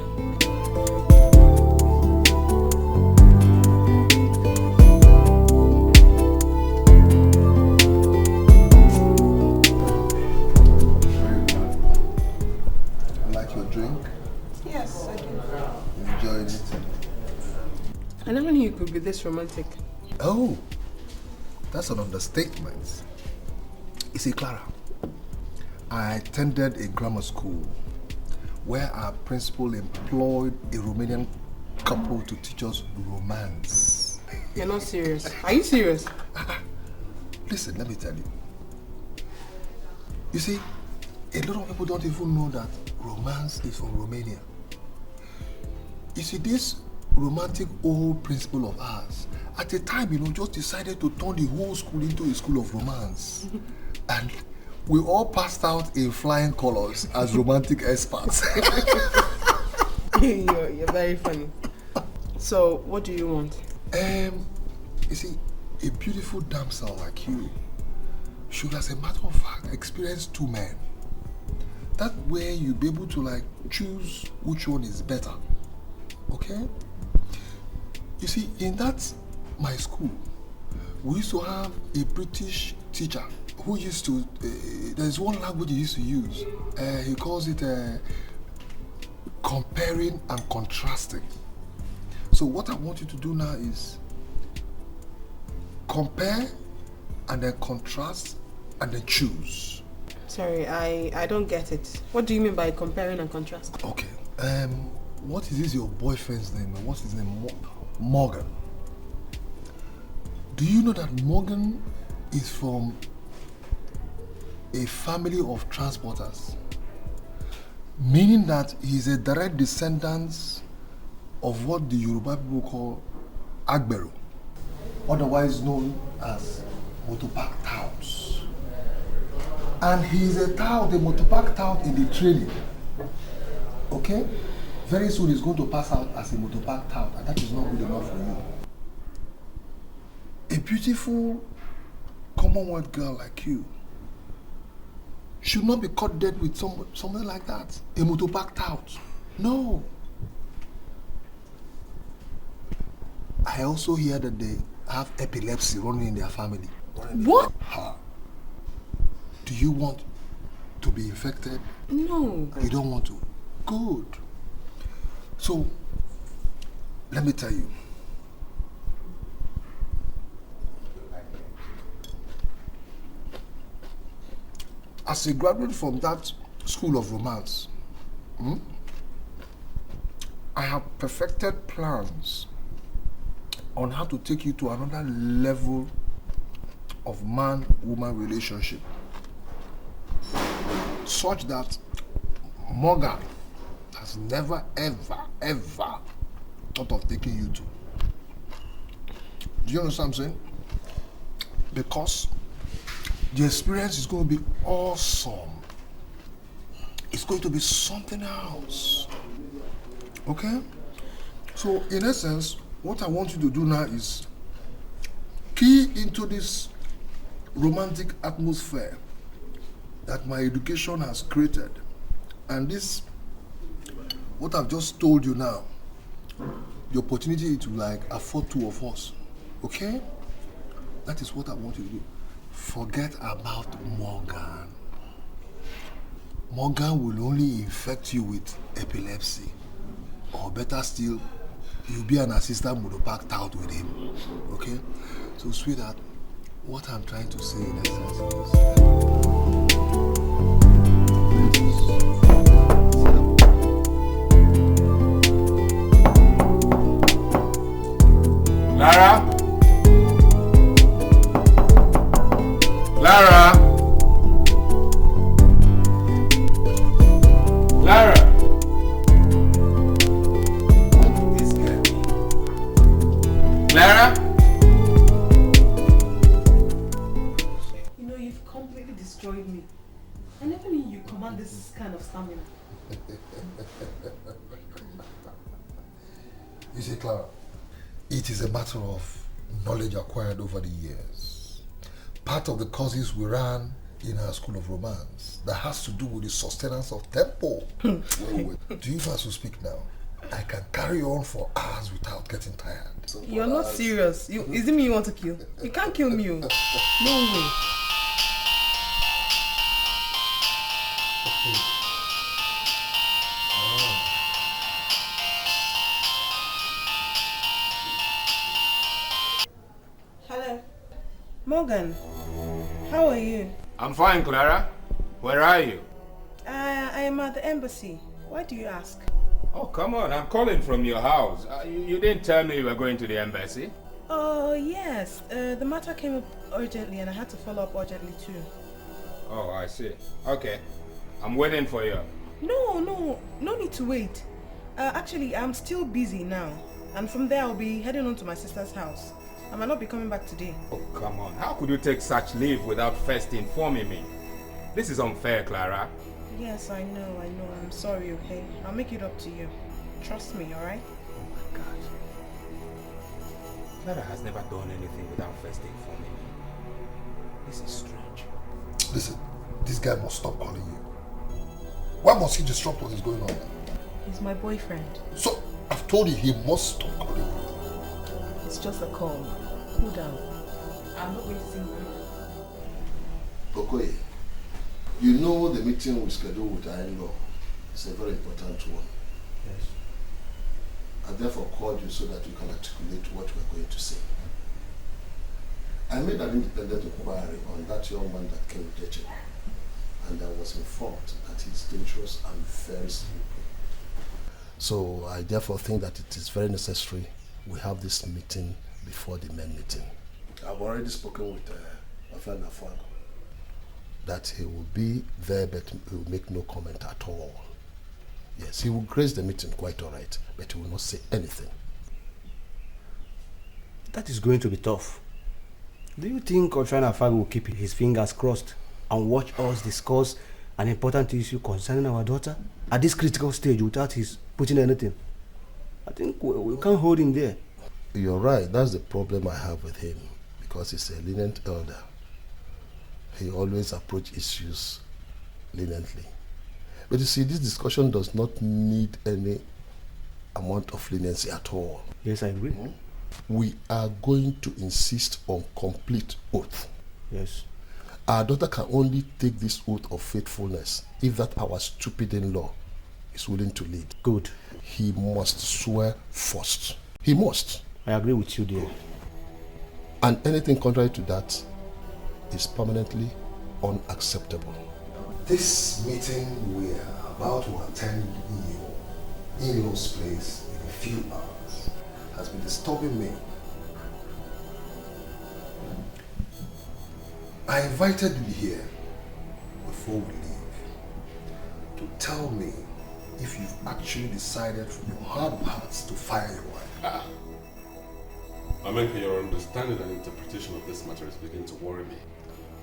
Drink? Yes, I do. Enjoyed it? I never knew you could be this romantic. Oh, that's an understatement. You see, Clara, I attended a grammar school where our principal employed a Romanian couple to teach us romance. You're not serious. Are you serious? Listen, let me tell you. You see, a lot of people don't even know that romance is from Romania. You see, this romantic old principal of ours, at the time, you know, just decided to turn the whole school into a school of romance. And we all passed out in flying colors as romantic experts. You're very funny. So, what do you want? You see, a beautiful damsel like you should, as a matter of fact, experience two men. That way you'll be able to like choose which one is better. Okay? You see, in that my school, we used to have a British teacher who used to, there's one language he used to use. He calls it comparing and contrasting. So what I want you to do now is compare and then contrast and then choose. Sorry, I don't get it. What do you mean by comparing and contrasting? Okay. What is this your boyfriend's name? What's his name? Morgan. Do you know that Morgan is from a family of transporters? Meaning that he's a direct descendant of what the Yoruba people call Agbero, otherwise known as motopark touts. And he's a tout, a motopark tout in the training. Okay? Very soon he's going to pass out as a motopark tout, and that is not good enough for you. A beautiful Commonwealth girl like you should not be caught dead with something like that. A motopark tout. No. I also hear that they have epilepsy running in their family. What? Do you want to be infected? No. You don't want to? Good. So, let me tell you. As a graduate from that school of romance, I have perfected plans on how to take you to another level of man-woman relationship, such that Morgan has never, ever, ever thought of taking you to. Do you understand what I'm saying? Because the experience is going to be awesome. It's going to be something else. Okay? So, in essence, what I want you to do now is key into this romantic atmosphere that my education has created. And this, what I've just told you now, the opportunity to like afford two of us. Okay? That is what I want you to do. Forget about Morgan. Morgan will only infect you with epilepsy. Or better still, you'll be an assistant motopark tout with him. Okay? So, sweetheart, what I'm trying to say in essence is... Lara? Lara? Lara? This girl. Lara? You know, you've completely destroyed me. I never knew you command this kind of stamina. You see, Clara, it is a matter of knowledge acquired over the years. Part of the courses we ran in our school of romance that has to do with the sustenance of tempo. Wait. Do you know as to speak now? I can carry on for hours without getting tired. You're not serious. Is it me you want to kill? You can't kill me. No way. Hello. Morgan, how are you? I'm fine, Clara. Where are you? I am at the embassy. Why do you ask? Oh, come on. I'm calling from your house. You didn't tell me you were going to the embassy. Oh, yes. The matter came up urgently and I had to follow up urgently too. Oh, I see. Okay. I'm waiting for you. No need to wait. Actually, I'm still busy now. And from there, I'll be heading on to my sister's house. I might not be coming back today. Oh, come on. How could you take such leave without first informing me? This is unfair, Clara. Yes, I know. I'm sorry, okay? I'll make it up to you. Trust me, alright? Oh my God. Clara has never done anything without first informing me. This is strange. Listen, this guy must stop calling you. Why must he disrupt what is going on now? He's my boyfriend. So, I've told you he must stop calling you. It's just a call. Cool down. I'm not going to see him. Okoye, you know the meeting we scheduled with our in-law is a very important one. Yes. I therefore called you so that you can articulate what we're going to say. I made an independent inquiry on that young man that came with Eche, and I was informed that he's dangerous and very slippery. So I therefore think that it is very necessary we have this meeting before the men meeting. I've already spoken with Afan Afan that he will be there but he will make no comment at all. Yes, he will grace the meeting quite all right, but he will not say anything. That is going to be tough. Do you think Oshana Afag will keep his fingers crossed and watch us discuss an important issue concerning our daughter at this critical stage without his putting anything? I think we can't hold him there. You're right, that's the problem I have with him, because he's a lenient elder. He always approaches issues leniently. But you see, this discussion does not need any amount of leniency at all. Yes, I agree. We are going to insist on complete oath. Yes. Our daughter can only take this oath of faithfulness if that our stupid in-law is willing to lead. Good. He must swear first. He must. I agree with you, dear. And anything contrary to that is permanently unacceptable. This meeting we are about to attend in your in-law's place in a few hours has been disturbing me. I invited you here before we leave to tell me if you've actually decided from your heart of hearts to fire your wife. Amenka, your understanding and interpretation of this matter is beginning to worry me.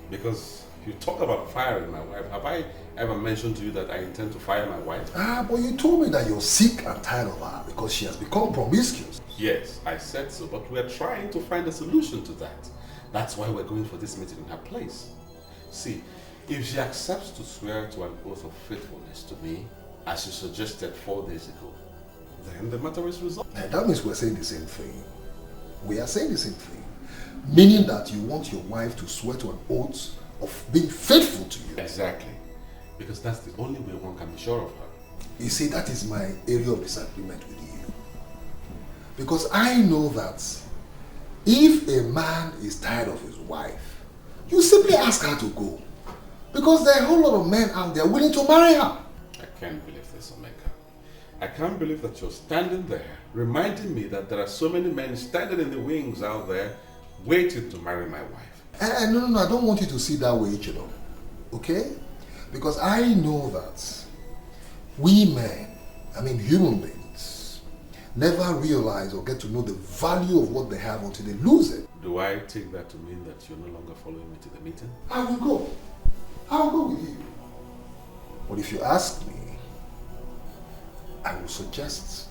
Because you talk about firing my wife. Have I ever mentioned to you that I intend to fire my wife? But you told me that you're sick and tired of her because she has become promiscuous. Yes, I said so, but we're trying to find a solution to that. That's why we're going for this meeting in her place. See, if she accepts to swear to an oath of faithfulness to me, as you suggested 4 days ago, then the matter is resolved. And that means we're saying the same thing. We are saying the same thing. Meaning that you want your wife to swear to an oath of being faithful to you. Exactly. Because that's the only way one can be sure of her. You see, that is my area of disagreement with you. Because I know that if a man is tired of his wife, you simply ask her to go. Because there are a whole lot of men out there willing to marry her. I can't believe this, Omeka. I can't believe that you're standing there reminding me that there are so many men standing in the wings out there waiting to marry my wife. No, I don't want you to see that way, Ichido. Okay? Because I know that we men, human beings, never realize or get to know the value of what they have until they lose it. Do I take that to mean that you're no longer following me to the meeting? I will go. I'll go with you. But if you ask me, I will suggest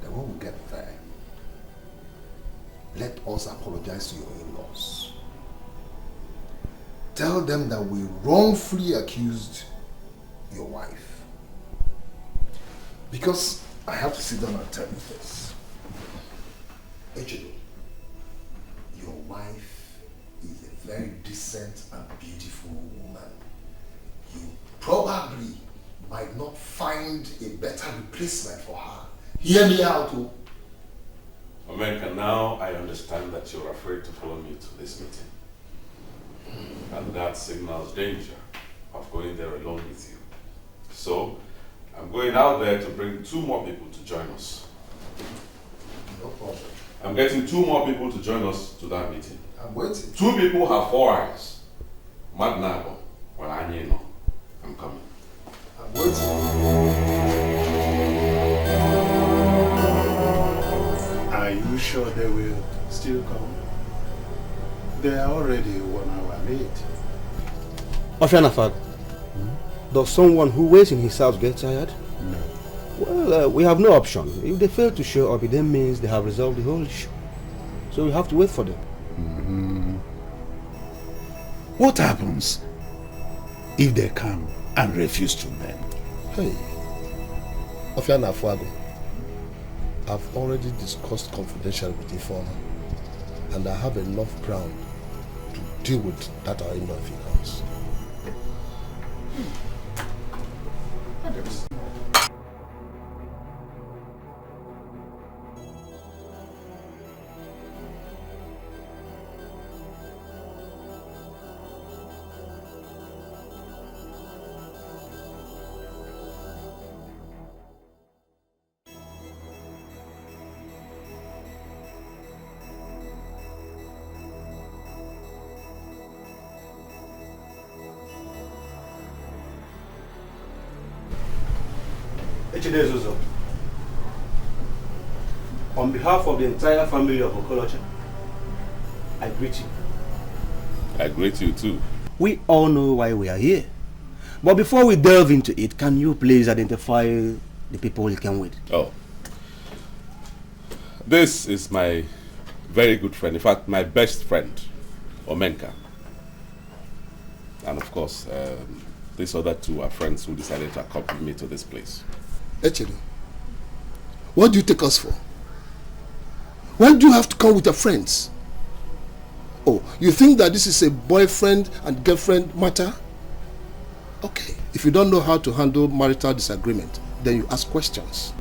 that when we get there, let us apologize to your in-laws. Tell them that we wrongfully accused your wife. Because I have to sit down and tell you this. Echido, your wife is a very decent and beautiful woman. You probably might not find a better replacement for her. Hear me out, too. America, now I understand that you're afraid to follow me to this meeting. And that signals danger of going there alone with you. So, I'm going out there to bring 2 more people to join us. No problem. I'm getting 2 more people to join us to that meeting. I'm waiting. 2 people have 4 eyes. Madnabo, well, I know. I'm coming. I'm waiting. Are you sure they will still come? They are already 1 hour late. Oshanafad, does someone who waits in his house get tired? No. Well, we have no option. If they fail to show up, it then means they have resolved the whole issue. So we have to wait for them. What happens if they come and refuse to bend? Hey, Ofiana Afuago, I've already discussed confidentially with Ifeoma, and I have enough ground deal with that our in-law if he comes. Zuzo, on behalf of the entire family of Okolocha, I greet you. I greet you too. We all know why we are here. But before we delve into it, can you please identify the people you came with? Oh. This is my very good friend, in fact, my best friend, Omenka. And of course, these other two are friends who decided to accompany me to this place. Actually, what do you take us for? Why do you have to come with your friends? Oh, you think that this is a boyfriend and girlfriend matter? Okay, if you don't know how to handle marital disagreement, then you ask questions.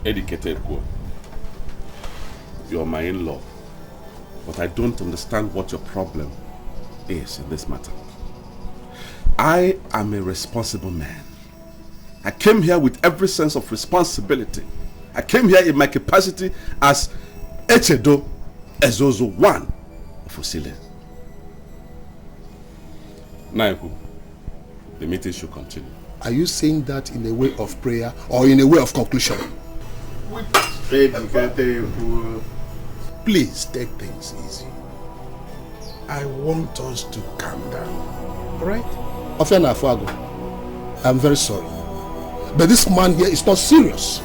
Educated girl. You're my in-law, but I don't understand what your problem is in this matter. I am a responsible man. I came here with every sense of responsibility. I came here in my capacity as Echedo Ezozo 1 of Osile. Naiku, the meeting should continue. Are you saying that in a way of prayer or in a way of conclusion? Please take things easy. I want us to calm down. Alright? Ofiana Afuago, I'm very sorry. But this man here is not serious.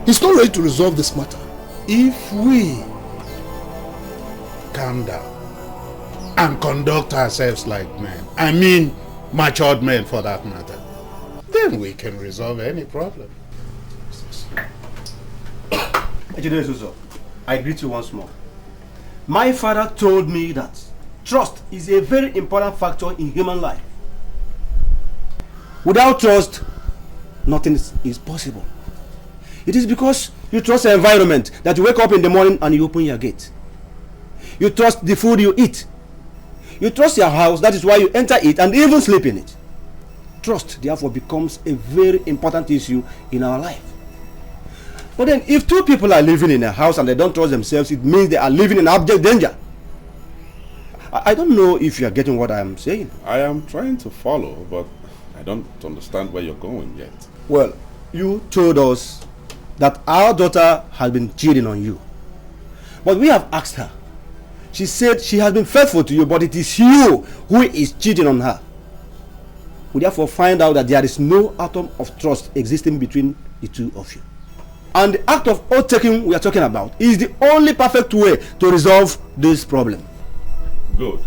He's not ready to resolve this matter. If we calm down and conduct ourselves like men, I mean matured men for that matter, then we can resolve any problem. I greet you once more. My father told me that trust is a very important factor in human life. Without trust, nothing is possible. It is because you trust the environment that you wake up in the morning and you open your gate. You trust the food you eat. You trust your house, that is why you enter it and even sleep in it. Trust, therefore, becomes a very important issue in our life. But then, if two people are living in a house and they don't trust themselves, it means they are living in abject danger. I don't know if you are getting what I am saying. I am trying to follow, but I don't understand where you're going yet. Well, you told us that our daughter has been cheating on you. But we have asked her. She said she has been faithful to you, but it is you who is cheating on her. We therefore find out that there is no atom of trust existing between the two of you. And the act of oath-taking we are talking about is the only perfect way to resolve this problem. Good.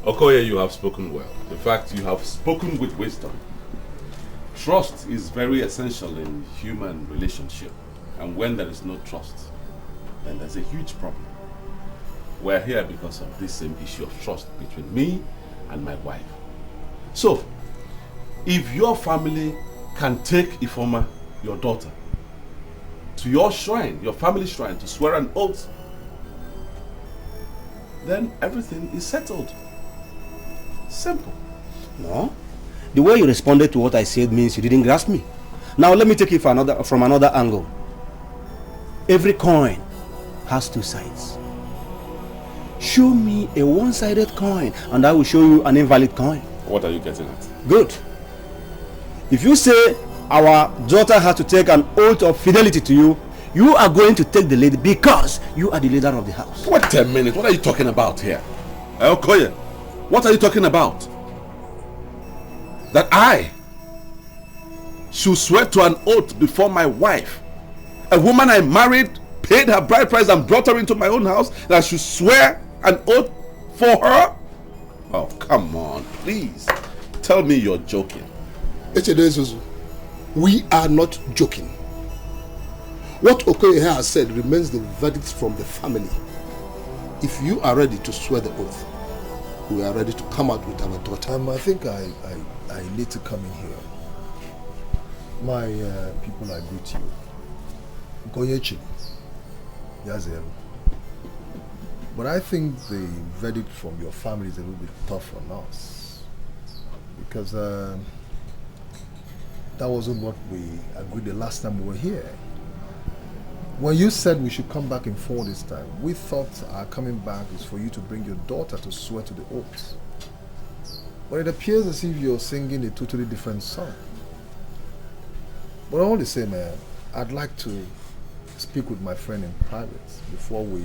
Okoye, you have spoken well. In fact, you have spoken with wisdom. Trust is very essential in human relationship. And when there is no trust, then there's a huge problem. We're here because of this same issue of trust between me and my wife. So, if your family can take Ifoma, your daughter, to your shrine, your family shrine, to swear an oath, then everything is settled. Simple. No. The way you responded to what I said means you didn't grasp me. Now let me take it from another angle. Every coin has two sides. Show me a one-sided coin and I will show you an invalid coin. What are you getting at? Good. If you say our daughter has to take an oath of fidelity to you, you are going to take the lead because you are the leader of the house. Wait a minute, what are you talking about here? Okoye, what are you talking about? That I should swear to an oath before my wife, a woman I married, paid her bride price and brought her into my own house, that I should swear an oath for her? Oh, come on, please. Tell me you're joking. We are not joking. What Okoye has said remains the verdict from the family. if you are ready to swear the oath, we are ready to come out with our daughter. I think I need to come in here. My people, I greet you. Goyechi, Yazem. But I think the verdict from your family is a little bit tough on us. Because that wasn't what we agreed the last time we were here. When you said we should come back in 4 this time, we thought our coming back is for you to bring your daughter to swear to the oath. But it appears as if you're singing a totally different song. But all the same, I'd like to speak with my friend in private before we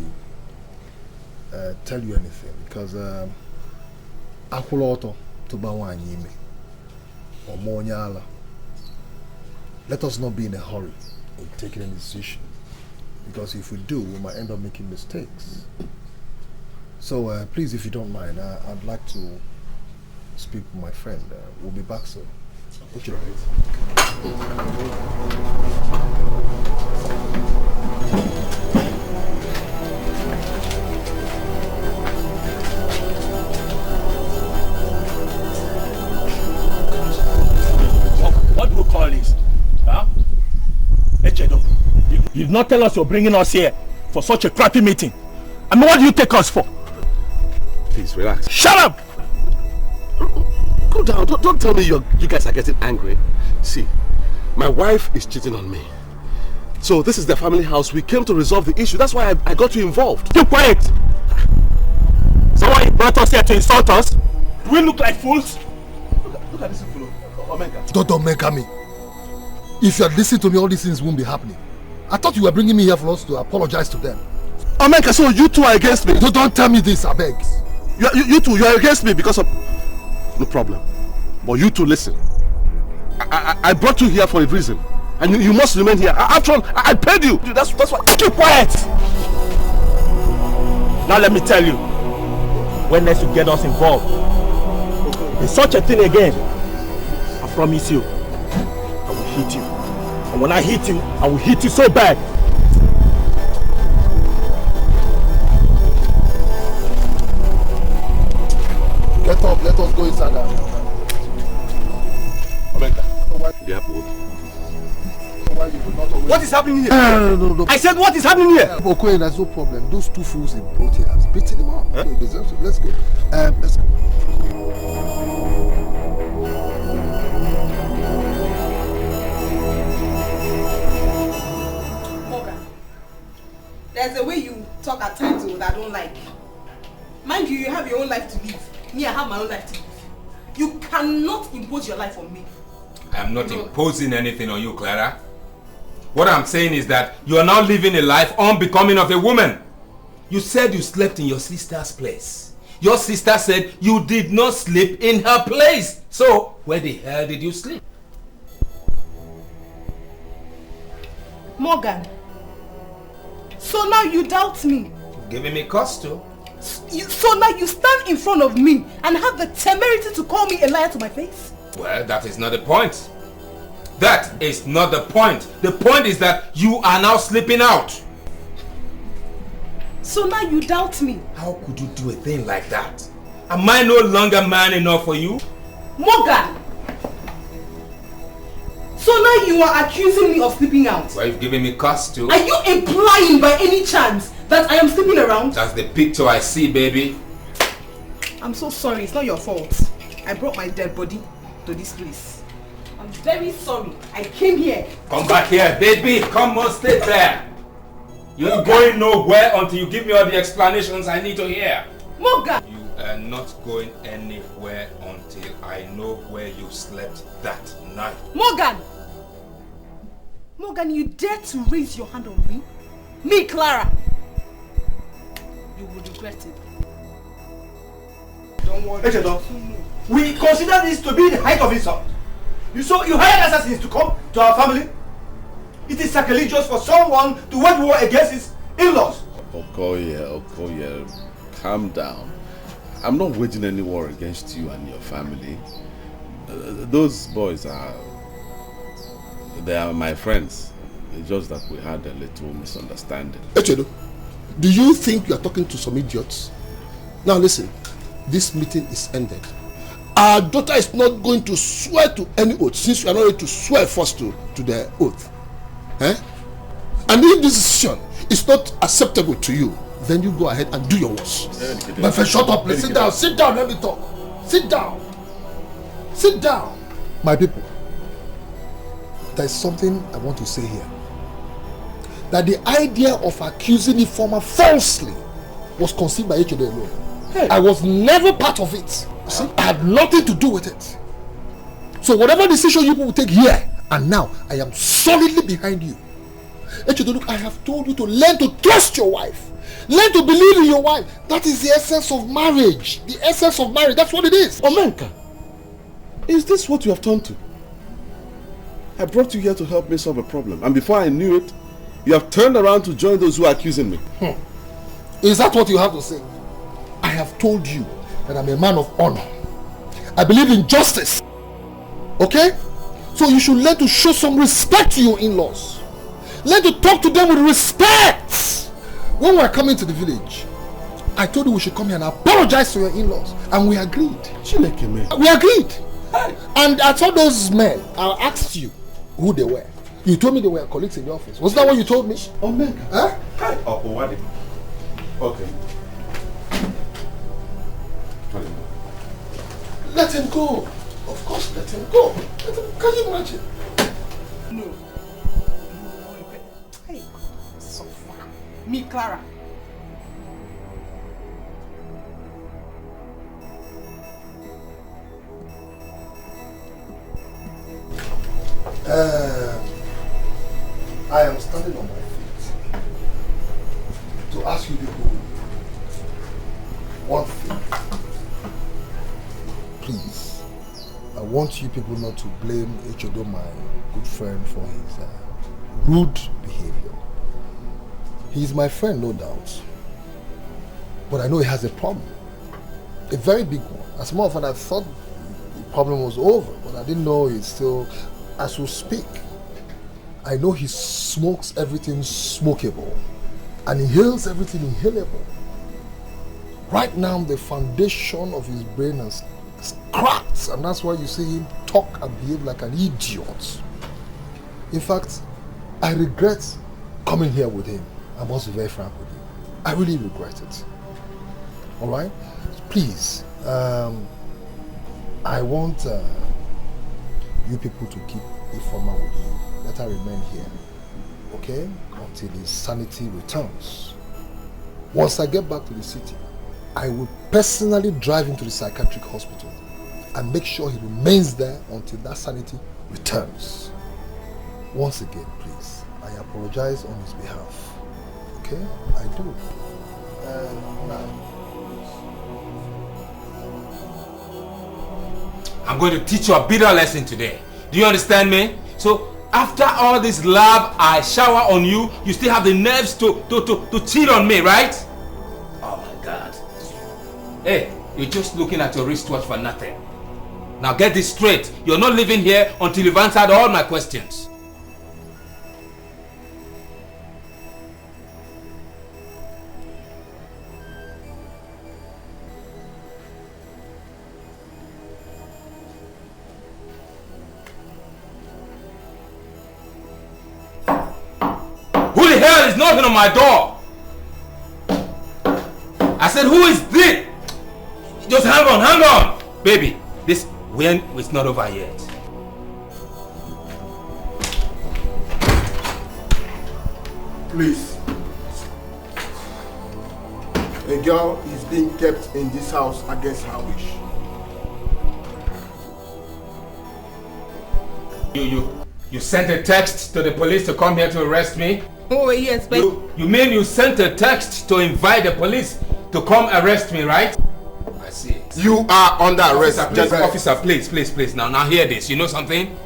tell you anything. Because Akuloto Tubawa Nyime or Monyala. Let us not be in a hurry in taking a decision. Because if we do, we might end up making mistakes. So please, if you don't mind, I'd like to speak with my friend. We'll be back soon. Okay. What do we call this? Huh? You did not tell us you're bringing us here for such a crappy meeting. I mean, what do you take us for? Please, relax. Shut up! Go down. Don't tell me you guys are getting angry. See, my wife is cheating on me. So this is the family house. We came to resolve the issue. That's why I got you involved. Keep quiet! So why you brought us here to insult us? Do we look like fools? Look at this fellow. Omega. Don't make me. If you had listened to me, all these things won't be happening. I thought you were bringing me here for us to apologize to them. Omega, so you two are against me? Don't tell me this, I beg. You two, you are against me because of... No problem. But you two, listen. I brought you here for a reason. And you must remain here. After all, I paid you. That's why... Keep quiet! Now let me tell you. When next you get us involved in such a thing again, I promise you, I will hit you. And when I hit you, I will hit you so bad. Get up, let us go inside now. Omega, yeah, what is happening here? No. I said, what is happening here? Okay, there's no problem. Those two fools they brought here has beaten him up. Huh? Let's go. Let's go. There's a way you talk at times that I don't like. Mind you, you have your own life to live. Me, I have my own life to live. You cannot impose your life on me. I'm not imposing anything on you, Clara. What I'm saying is that you are now living a life unbecoming of a woman. You said you slept in your sister's place. Your sister said you did not sleep in her place. So, where the hell did you sleep? Morgan. So now you doubt me. Giving me cause to. So now you stand in front of me and have the temerity to call me a liar to my face? Well, that is not the point. That is not the point. The point is that you are now sleeping out. So now you doubt me. How could you do a thing like that? Am I no longer man enough for you? Morgan! So now you are accusing me of sleeping out? Well, you've given me cause to. Are you implying by any chance that I am sleeping around? That's the picture I see, baby. I'm so sorry, it's not your fault. I brought my dead body to this place. I'm very sorry. I came here. Come back here, baby. Come on, stay there. You ain't going nowhere until you give me all the explanations I need to hear. Morgan! You are not going anywhere until I know where you slept that night. Morgan! Morgan, you dare to raise your hand on me? Me, Clara! You will regret it. Don't worry. We consider this to be the height of insult. You hired assassins to come to our family? It is sacrilegious for someone to wage war against his in-laws. Okoye, calm down. I'm not waging any war against you and your family. Those boys they are my friends. It's just that we had a little misunderstanding. Echedo, Do you think you are talking to some idiots? Now listen, this meeting is ended. Our daughter is not going to swear to any oath, since you are not ready to swear first to the oath. Eh? And if this decision is not acceptable to you, then you go ahead and do your worst. My friend, shut up, please. Sit down, let me talk. Sit down. Sit down. My people, there is something I want to say here. That the idea of accusing Ifeoma falsely was conceived by HOD alone. Hey. I was never part of it. See, I had nothing to do with it. So whatever decision you people take here and now, I am solidly behind you. HOD, look, I have told you to learn to trust your wife. Learn to believe in your wife. That is the essence of marriage. The essence of marriage, that's what it is. Omenka, is this what you have turned to? I brought you here to help me solve a problem, and before I knew it, you have turned around to join those who are accusing me. Is that what you have to say? I have told you that I'm a man of honor. I believe in justice. Okay? So you should learn to show some respect to your in-laws. Learn to talk to them with respect. When we were coming to the village, I told you we should come here and apologize to your in-laws. And we agreed. We agreed. And I told those men, I asked you who they were. You told me they were colleagues in the office. Was that what you told me? Oh, man. Huh? Okay. Let him go. Of course, let him go. Can you imagine? No. Hey, so far. Me, Clara. I am standing on my feet to ask you people one thing. Please, I want you people not to blame Echodo, my good friend, for his rude behavior. He is my friend, no doubt. But I know he has a problem. A very big one. As a matter of fact, I thought the problem was over, but I didn't know it's still, as we speak. I know he smokes everything smokable and inhales everything inhalable. Right now, the foundation of his brain is cracked, and that's why you see him talk and behave like an idiot. In fact, I regret coming here with him. I must be very frank with you. I really regret it. All right? Please, I want you people to keep Ifeoma with you. Let her remain here, okay? Until his sanity returns. Once I get back to the city, I will personally drive him to the psychiatric hospital and make sure he remains there until that sanity returns. Once again, please, I apologize on his behalf. Okay? I do. I'm going to teach you a bitter lesson today. Do you understand me? So, after all this love I shower on you, you still have the nerves to cheat on me, right? Oh my God. Hey, you're just looking at your wristwatch for nothing. Now get this straight. You're not leaving here until you've answered all my questions. Who the hell is knocking on my door? I said, who is this? Just hang on. Baby, this when it's not over yet. Please. A girl is being kept in this house against her wish. You sent a text to the police to come here to arrest me? Oh yes, but you mean you sent a text to invite the police to come arrest me, right? I see. You are under arrest. Officer, please. Now hear this. You know something?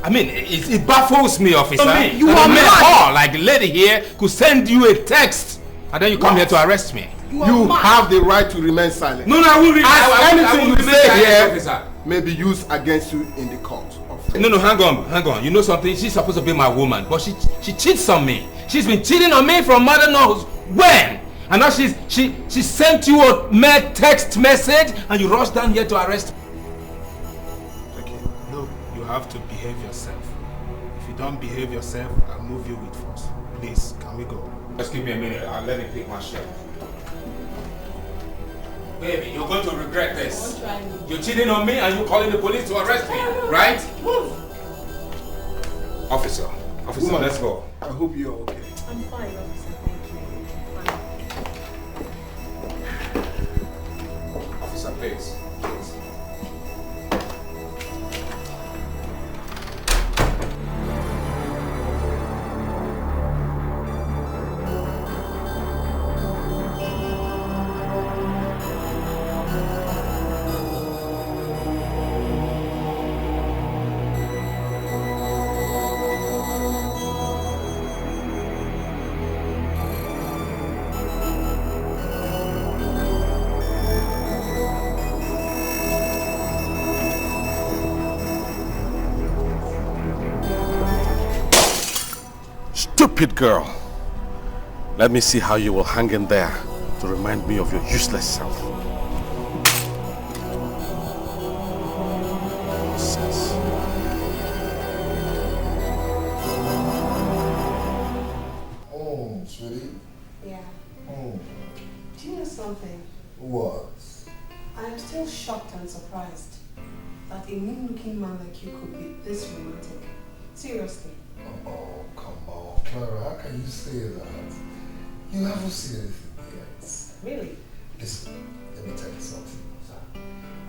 I mean, it baffles me, officer. You are mad. Like the lady here could send you a text and then you come here to arrest me. You have the right to remain silent. No, I won't. Anything you say here, officer, may be used against you in the court. No, hang on. You know something? She's supposed to be my woman, but she cheats on me. She's been cheating on me from mother knows when. And now she sent you a mere text message and you rushed down here to arrest her. Okay, look, you have to behave yourself. If you don't behave yourself, I'll move you with force. Please, can we go? Just give me a minute. I'll let me pick my shirt. Baby, you're going to regret this. You're cheating on me and you're calling the police to arrest me, right? Move! Officer, Woman, let's go. I hope you're okay. I'm fine, officer. Thank you. Fine. Officer, please. Stupid girl. Let me see how you will hang in there to remind me of your useless self. Nonsense. Oh, sweetie. Yeah. Oh. Do you know something? What? I am still shocked and surprised that a mean-looking man like you could be this romantic. Seriously. Oh, come on, Clara, how can you say that? You haven't seen anything yet. Really? Listen, let me tell you something.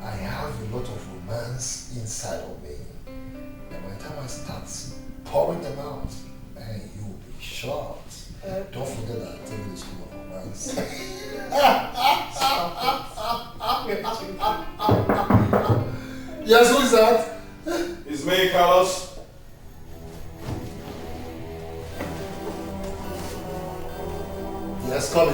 I have a lot of romance inside of me. And by the time I start pouring them out, man, you will be shocked. Don't forget that I tell you the school of romance. Yes, who is that? It's me, Carlos. Yes, come in.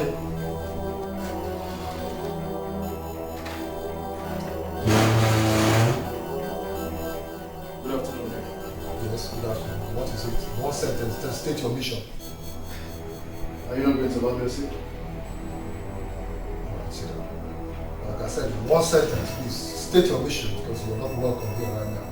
Good afternoon. Yes, good afternoon. What is it? One sentence, then state your mission. Are you not going to love your seat? Alright, sit down. Like I said, one sentence, please state your mission because you're not welcome here right now.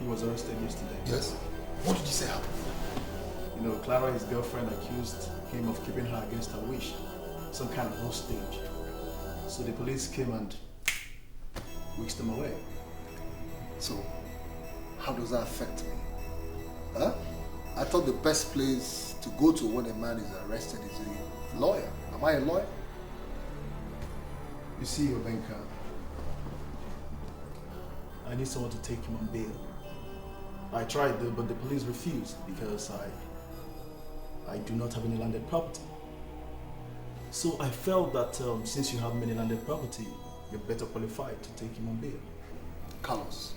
He was arrested yesterday. Yes? What did you say happened? You know, Clara, his girlfriend, accused him of keeping her against her wish. Some kind of hostage. So the police came and whisked them away. So, how does that affect me? Huh? I thought the best place to go to when a man is arrested is a lawyer. Am I a lawyer? You see, Obenka, I need someone to take him on bail. I tried though, but the police refused because I do not have any landed property. So I felt that since you have many landed property, you're better qualified to take him on bail. Carlos,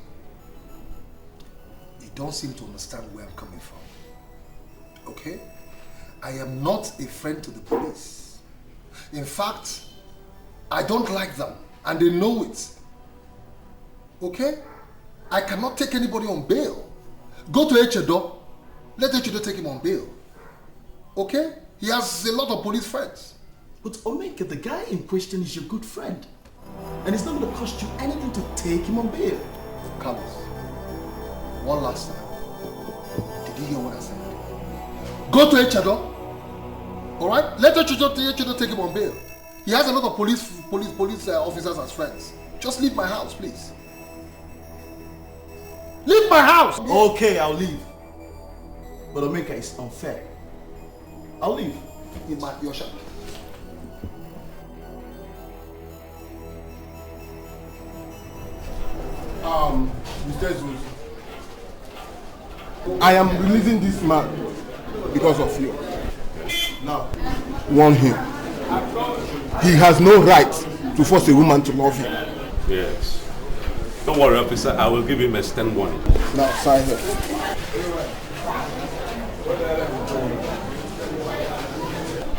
you don't seem to understand where I'm coming from. Okay? I am not a friend to the police. In fact, I don't like them and they know it. Okay? I cannot take anybody on bail. Go to Echedo. Let Echedo take him on bail. Okay? He has a lot of police friends. But Omeka, the guy in question is your good friend. And it's not going to cost you anything to take him on bail. Carlos, one last time. Did you hear what I said? Go to Echedo. Alright? Let Echedo take him on bail. He has a lot of police officers as friends. Just leave my house, please. Leave my house! Okay, I'll leave. But Omeka is unfair. I'll leave. In your shop. Mr. Zeus, I am releasing this man because of you. Now, warn him. He has no right to force a woman to love him. Yes. Don't worry, officer. I will give him a stern warning. Now, sign here.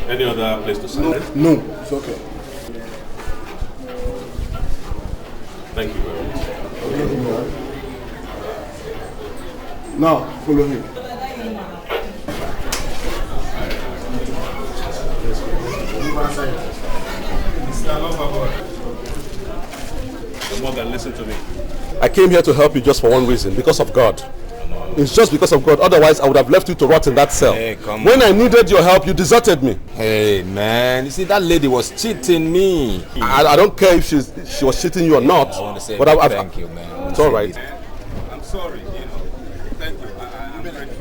Any other place to sign? No, it's okay. Thank you very much. Now, follow him. Morgan, listen to me. I came here to help you just for one reason, because of God. It's just because of God. Otherwise, I would have left you to rot in that cell. Hey, come when on. I needed your help, you deserted me. Hey, man. You see, that lady was cheating me. I don't care if she was cheating you or not. I want to say but thank you, man. It's all right. I'm sorry, Thank you. I'm ready.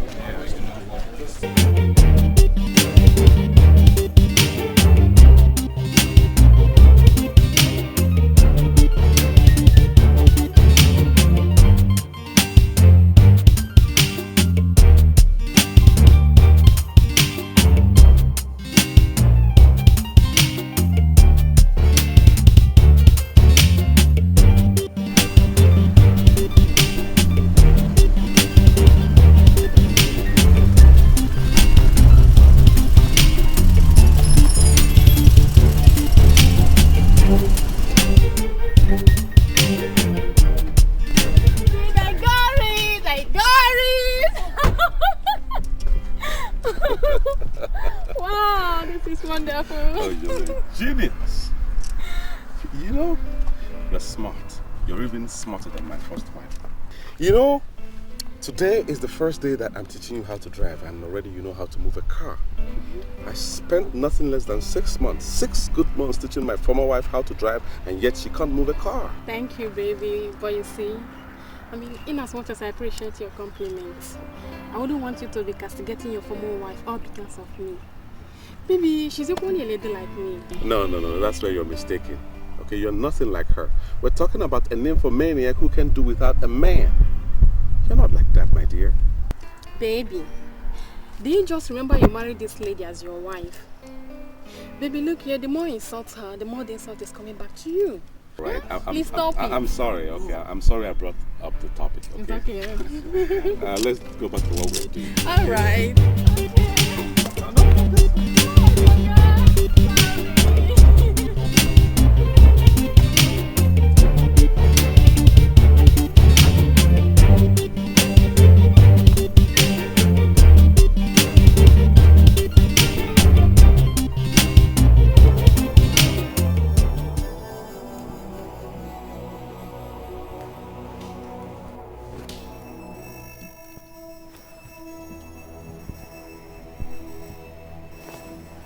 Wow, this is wonderful. Oh, you're a genius. You know, you're smart. You're even smarter than my first wife. You know, today is the first day that I'm teaching you how to drive, and already you know how to move a car. I spent nothing less than 6 months, 6 good months teaching my former wife how to drive, and yet she can't move a car. Thank you, baby. But you see, I mean, in as much as I appreciate your compliments, I wouldn't want you to be castigating your former wife all because of me. Baby, she's equally a lady like me. No, that's where you're mistaken. Okay, you're nothing like her. We're talking about a nymphomaniac who can do without a man. You're not like that, my dear. Baby, do you just remember you married this lady as your wife? Baby, look here, the more you insult her, the more the insult is coming back to you. Right? Please stop it. I'm sorry, okay? I'm sorry I brought up the topic, okay? It's okay. Let's go back to what we're doing. All right.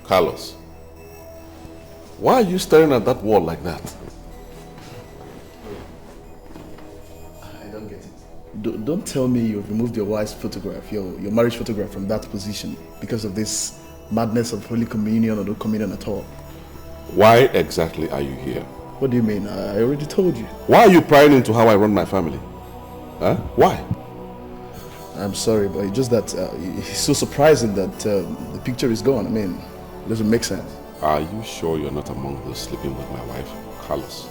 Carlos, why are you staring at that wall like that? I don't get it. Don't tell me you've removed your wife's photograph, your marriage photograph from that position because of this madness of Holy Communion or no communion at all. Why exactly are you here? What do you mean? I already told you. Why are you prying into how I run my family? Huh? Why? I'm sorry, but it's just that it's so surprising that the picture is gone. I mean, it doesn't make sense. Are you sure you're not among those sleeping with my wife, Carlos?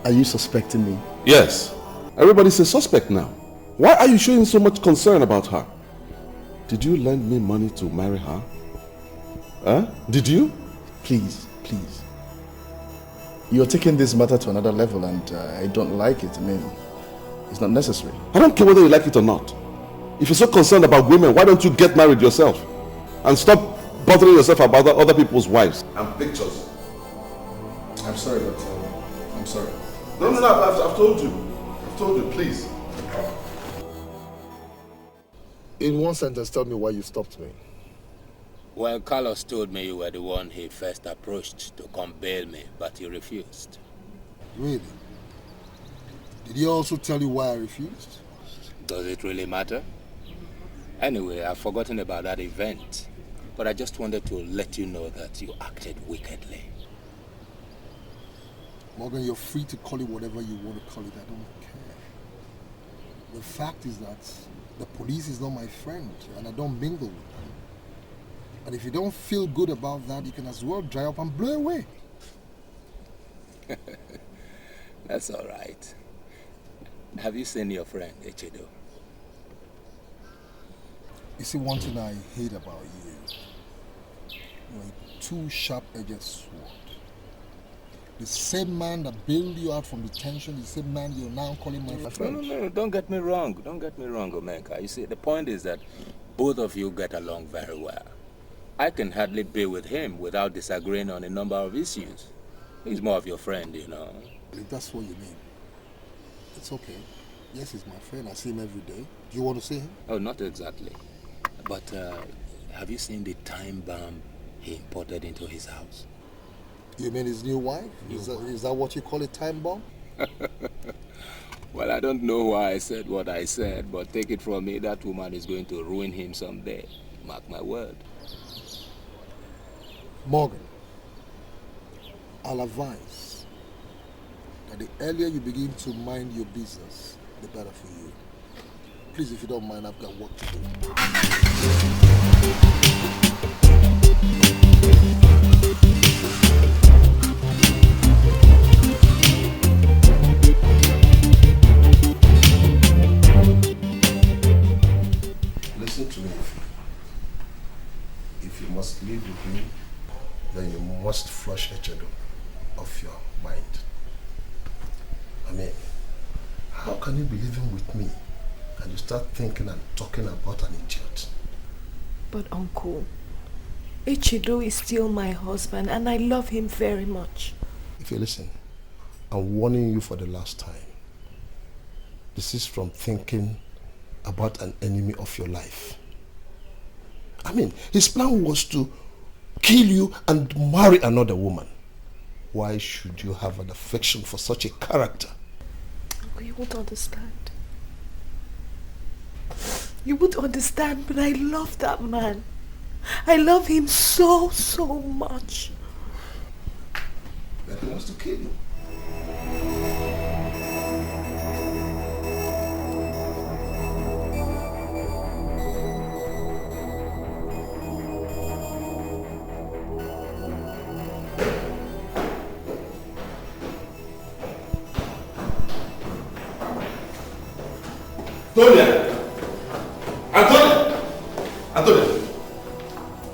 Are you suspecting me? Yes. Everybody's a suspect now. Why are you showing so much concern about her? Did you lend me money to marry her? Huh? Did you? Please. You're taking this matter to another level and I don't like it. I mean, it's not necessary. I don't care whether you like it or not. If you're so concerned about women, why don't you get married yourself? And stop bothering yourself about other people's wives. And pictures. I'm sorry, but I'm sorry. No, I've told you. I've told you, please. In one sentence, tell me why you stopped me. Well, Carlos told me you were the one he first approached to come bail me, but you refused. Really? Did he also tell you why I refused? Does it really matter? Anyway, I've forgotten about that event, but I just wanted to let you know that you acted wickedly. Morgan, you're free to call it whatever you want to call it. I don't care. The fact is that the police is not my friend, and I don't mingle with them. And if you don't feel good about that, you can as well dry up and blow away. That's all right. Have you seen your friend, Echedo? You see, one thing I hate about you, you're a two-sharp-edged sword. The same man that bailed you out from detention, the same man you're now calling my friend. No, don't get me wrong. Don't get me wrong, Omenka. You see, the point is that both of you get along very well. I can hardly be with him without disagreeing on a number of issues. He's more of your friend, you know. If that's what you mean, it's okay. Yes, he's my friend. I see him every day. Do you want to see him? Oh, not exactly. But have you seen the time bomb he imported into his house? You mean his new wife? Is that what you call a time bomb? Well, I don't know why I said what I said, but take it from me, that woman is going to ruin him someday. Mark my word. Morgan, I'll advise that the earlier you begin to mind your business, the better for you. Please, if you don't mind, I've got work to do. Listen to me. If you must live with me, then you must flush Echedo off your mind. I mean, how can you be living with me and you start thinking and talking about an idiot? But Uncle, Echedo is still my husband and I love him very much. If you listen, I'm warning you for the last time. This is from thinking about an enemy of your life. I mean, his plan was to kill you and marry another woman. Why should you have an affection for such a character? You won't understand. You won't understand, but I love that man. I love him so, so much. That he wants to kill you. Antonia,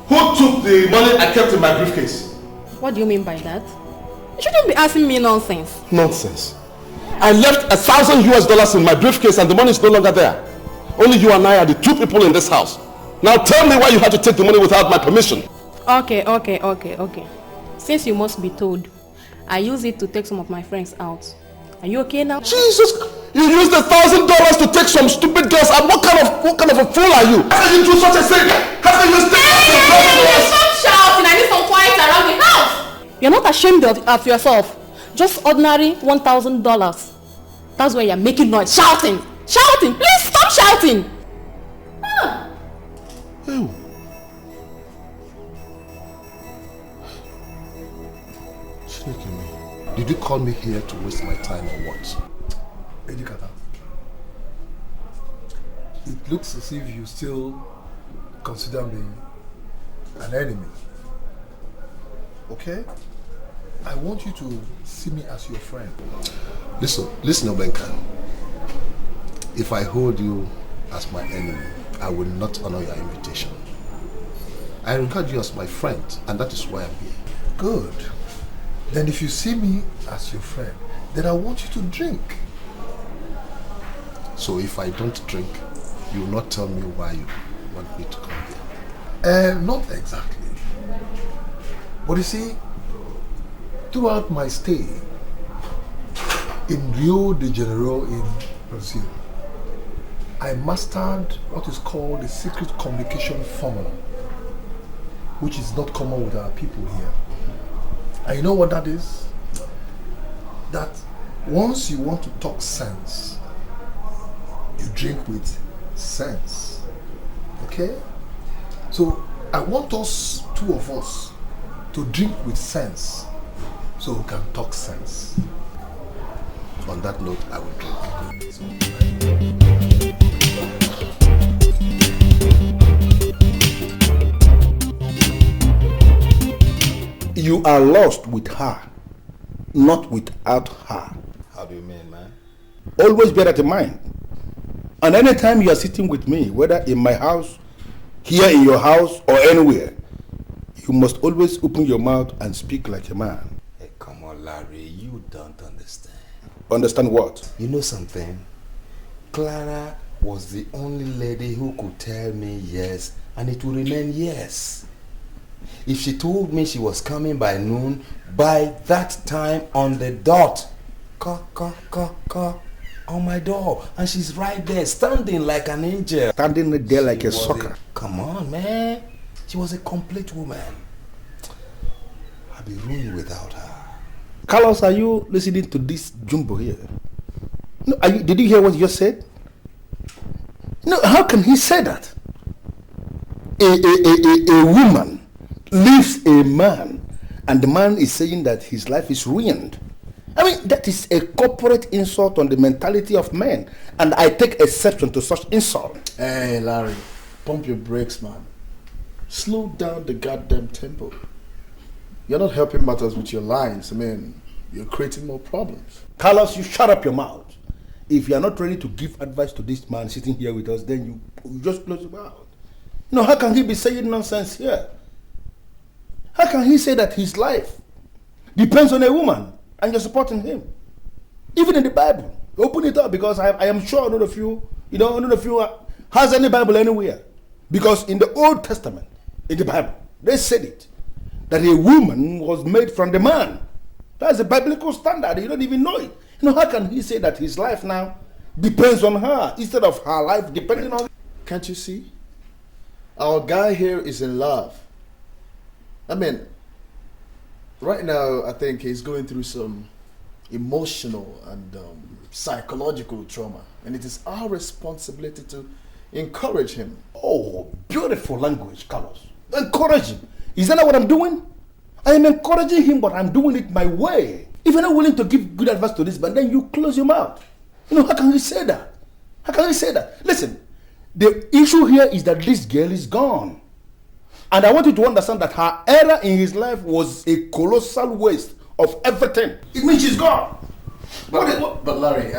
who took the money I kept in my briefcase? What do you mean by that? You shouldn't be asking me nonsense. Nonsense. I left $1,000 in my briefcase and the money is no longer there. Only you and I are the two people in this house. Now tell me why you had to take the money without my permission. Okay. Since you must be told, I use it to take some of my friends out. Are you okay now? Jesus! You used $1,000 to take some stupid girls out. What kind of a fool are you? How can you do such a thing? How can you stay Hey, stop shouting! I need some quiet around the house. You're not ashamed of yourself. Just ordinary $1,000. That's why you're making noise, shouting. Please stop shouting. Ew. Did you call me here to waste my time or what? Edikata, it looks as if you still consider me an enemy. Okay? I want you to see me as your friend. Listen, Obenka. If I hold you as my enemy, I will not honor your invitation. I regard you as my friend, and that is why I'm here. Good. Then if you see me as your friend, then I want you to drink. So if I don't drink, you will not tell me why you want me to come here? Not exactly. But you see, throughout my stay in Rio de Janeiro in Brazil, I mastered what is called the secret communication formula, which is not common with our people here. And you know what that is? That once you want to talk sense, you drink with sense. Okay? So I want us, two of us, to drink with sense so we can talk sense. On that note, I will drink. You are lost with her. not without her. How do you mean, man? Always bear that in mind. And anytime you are sitting with me, whether in my house, here in your house, or anywhere, you must always open your mouth and speak like a man. Hey, come on, Larry, you don't understand. Understand what? You know something? Clara was the only lady who could tell me yes, and it will remain yes. If she told me she was coming by noon, by that time on the dot, on my door, and she's right there, standing like an angel. Standing there like a sucker. Come on, man. She was a complete woman. I'd be ruined without her. Carlos, are you listening to this jumbo here? No, did you hear what you just said? No, how can he say that? A woman leaves a man, and the man is saying that his life is ruined. I mean, that is a corporate insult on the mentality of men, and I take exception to such insult. Hey, Larry, pump your brakes, man. Slow down the goddamn tempo. You're not helping matters with your lines. I mean, you're creating more problems. Carlos, you shut up your mouth. If you are not ready to give advice to this man sitting here with us, then you just close your mouth. No, how can he be saying nonsense here? How can he say that his life depends on a woman and you're supporting him? Even in the Bible, open it up, because I am sure none of you has any Bible anywhere. Because in the Old Testament, in the Bible, they said it, that a woman was made from the man. That's a biblical standard. You don't even know it. How can he say that his life now depends on her instead of her life depending on... Can't you see? Our guy here is in love. I mean, right now, I think he's going through some emotional and psychological trauma. And it is our responsibility to encourage him. Oh, beautiful language, Carlos. Encourage him. Is that not what I'm doing? I am encouraging him, but I'm doing it my way. If you're not willing to give good advice to this man, then you close your mouth. How can you say that? How can you say that? Listen, the issue here is that this girl is gone. And I want you to understand that her error in his life was a colossal waste of everything. It means she's gone. But Larry,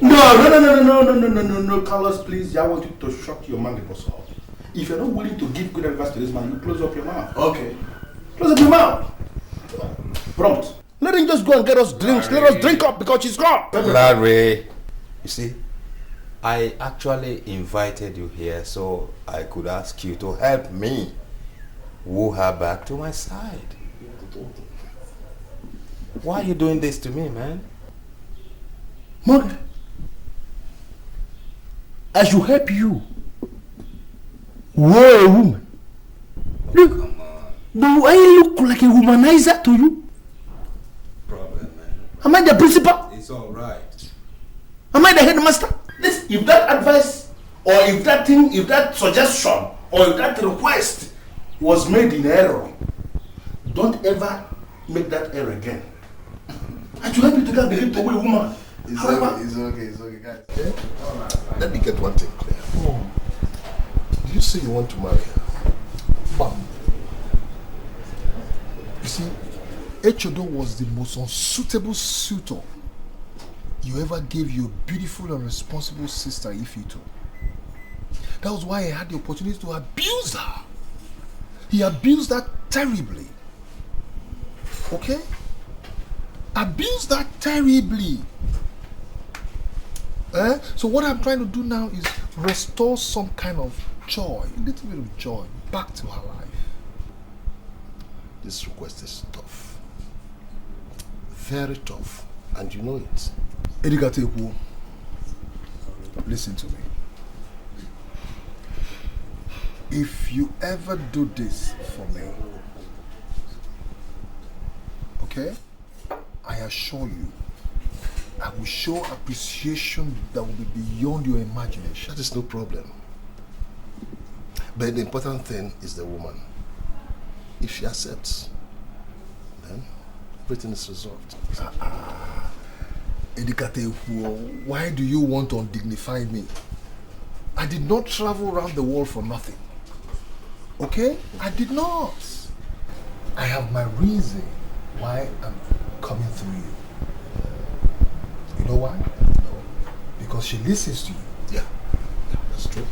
No, Carlos, please, I want you to shut your mandibles off. If you're not willing to give good advice to this man, you close up your mouth. Okay. Close up your mouth. Prompt. Let him just go and get us drinks. Larry. Let us drink up because she's gone. Larry, you see, I actually invited you here so I could ask you to help me woo her back to my side. Why are you doing this to me, man? Morgan, I should help you woo a woman. Look, do I look like a womanizer to you? Problem, man. Am I the principal? It's all right. Am I the headmaster? Listen, if that advice, or if that thing, if that suggestion, or if that request was made in error, don't ever make that error again. I should help you to get the hip away, woman. It's okay, guys. Okay? Let me get one thing clear. Do you say you want to marry her? Bam. You see, Echodo was the most unsuitable suitor you ever gave your beautiful and responsible sister Ifito. That was why he had the opportunity to abuse her. He abused her terribly. Okay? Abused her terribly. So what I'm trying to do now is restore some kind of joy, a little bit of joy back to her life. This request is tough. Very tough. And you know it. Edigateku, listen to me. If you ever do this for me, okay, I assure you, I will show appreciation that will be beyond your imagination. That is no problem. But the important thing is the woman. If she accepts, then everything is resolved. Edikate, why do you want to undignify me? I did not travel around the world for nothing. Okay? I did not. I have my reason why I'm coming through you. You know why? No. Because she listens to you. Yeah, that's true.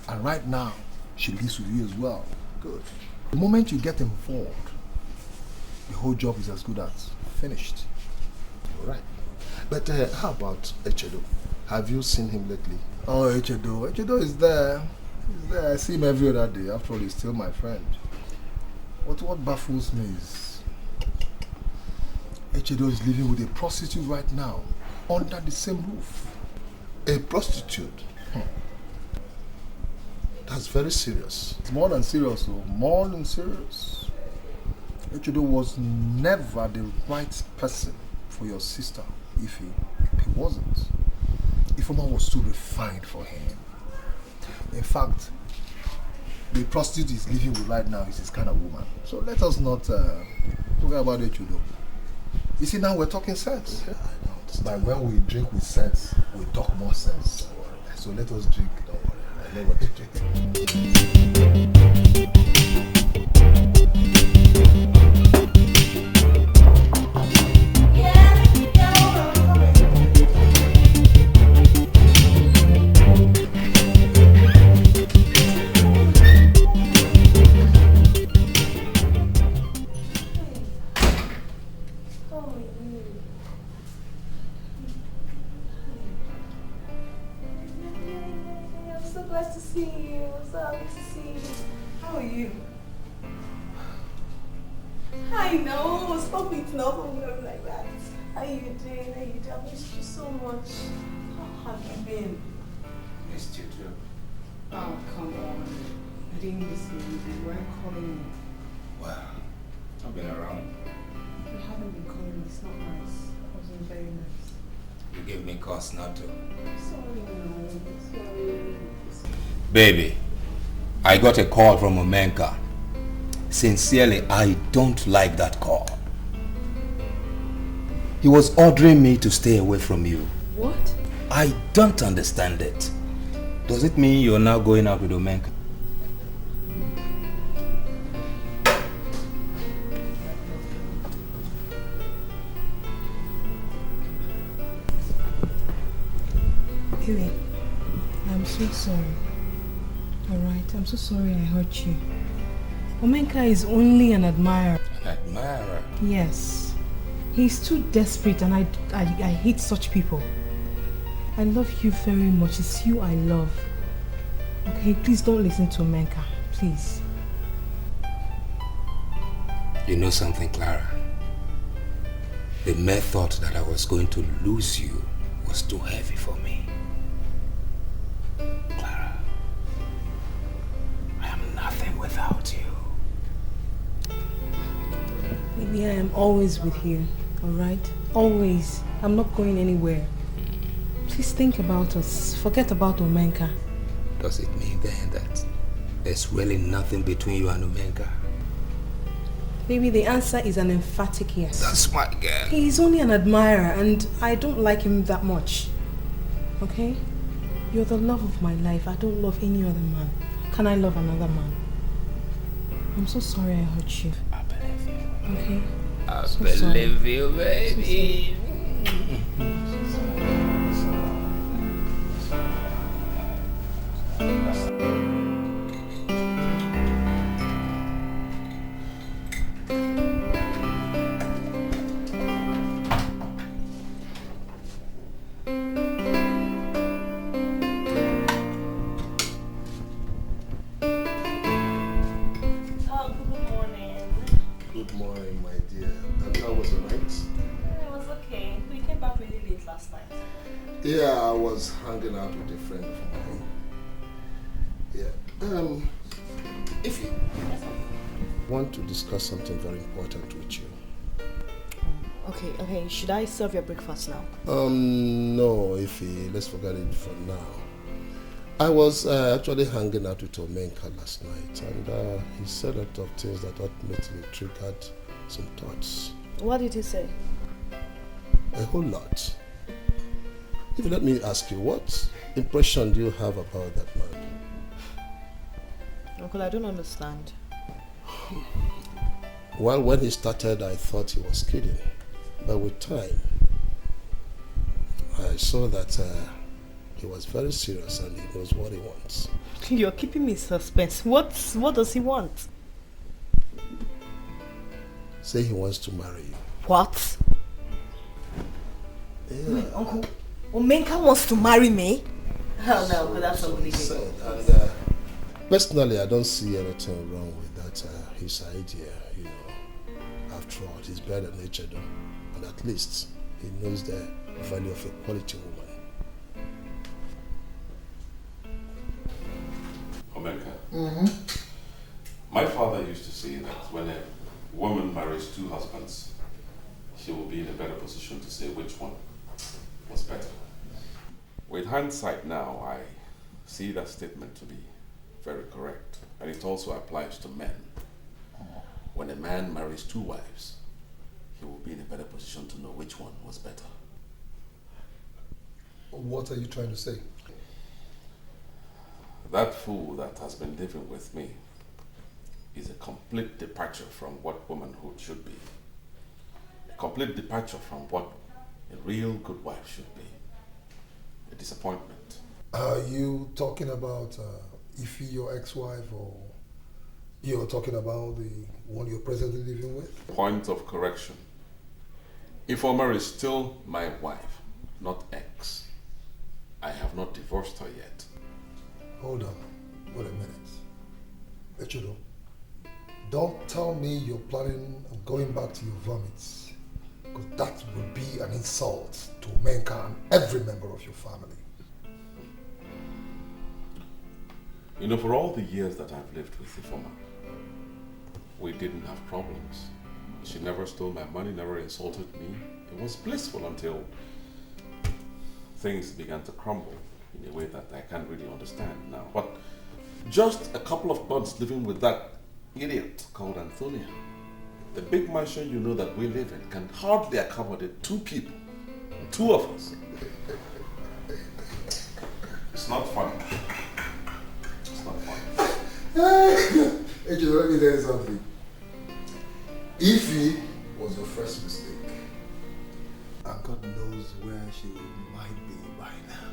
And right now, she lives with you as well. Good. The moment you get involved, the whole job is as good as finished. All right. But how about Echedo? Have you seen him lately? Oh, Echedo is there. He's there. I see him every other day. After all, he's still my friend. But what baffles me is Echedo is living with a prostitute right now, under the same roof. A prostitute? That's very serious. It's more than serious, though. More than serious. Echedo was never the right person for your sister if he wasn't. Ifoma was too refined for him. In fact, the prostitute he's living with right now is his kind of woman. So let us not talk about Echedo. You see, now we're talking sense. Yeah, I know. Like when we drink with sense, we talk more sense. So let us drink. Don't worry. I know what to drink. I know, stop it now from going like that. How you doing? I missed you so much. How have you been? Missed you too. Oh, come on. You didn't miss me. You weren't calling me. Well, I've been around. You haven't been calling me. It's not nice. It wasn't very nice. You gave me cause not to. Sorry, no. Sorry. Baby, I got a call from Omenka. Sincerely, I don't like that call. He was ordering me to stay away from you. What? I don't understand it. Does it mean you're now going out with Omenka? Baby, I'm so sorry. Alright, I'm so sorry I hurt you. Omenka is only an admirer. An admirer? Yes. He's too desperate and I hate such people. I love you very much. It's you I love. Okay, please don't listen to Omenka. Please. You know something, Clara? The mere thought that I was going to lose you was too heavy for me. Clara, I am nothing without you. Maybe I am always with you, alright? Always. I'm not going anywhere. Please think about us. Forget about Omenka. Does it mean then that there's really nothing between you and Omenka? Baby, the answer is an emphatic yes. That's my girl. He's only an admirer and I don't like him that much. Okay? You're the love of my life. I don't love any other man. How can I love another man? I'm so sorry I hurt you. I believe you. Okay? I believe you, baby. Yeah, I was hanging out with a friend of mine. Yeah. If you want to discuss something very important with you. Okay. Should I serve your breakfast now? No, Ify. Let's forget it for now. I was actually hanging out with Omenka last night, and he said a lot of things that ultimately triggered some thoughts. What did he say? A whole lot. If you let me ask you, what impression do you have about that man? Uncle, I don't understand. Well, when he started, I thought he was kidding. But with time, I saw that he was very serious and he knows what he wants. You're keeping me in suspense. What does he want? Say he wants to marry you. What? Yeah. Wait, Uncle, Omenka wants to marry me? Hell no, that's unbelievable. And personally, I don't see anything wrong with that, his idea, you know. After all, he's better than nature, though. And at least he knows the value of a quality woman. Omenka, my father used to say that when a woman marries two husbands, she will be in a better position to say which one was better. With hindsight now, I see that statement to be very correct. And it also applies to men. When a man marries two wives, he will be in a better position to know which one was better. What are you trying to say? That fool that has been living with me is a complete departure from what womanhood should be. A complete departure from what a real good wife should be. A disappointment. Are you talking about Ify, your ex-wife, or you're talking about the one you're presently living with? Point of correction. Ifeoma is still my wife, not ex. I have not divorced her yet. Hold on. Wait a minute. Echido, don't tell me you're planning on going back to your vomits, because that will be an insult to Omenka and every member of your family. You know, for all the years that I've lived with Ifeoma, we didn't have problems. She never stole my money, never insulted me. It was blissful until things began to crumble in a way that I can't really understand now. But just a couple of months living with that idiot called Antonia, the big mansion you know that we live in can hardly accommodate two people, two of us. It's not funny. It's not funny. Hey, let me tell you something. Ify was your first mistake. And God knows where she might be by now.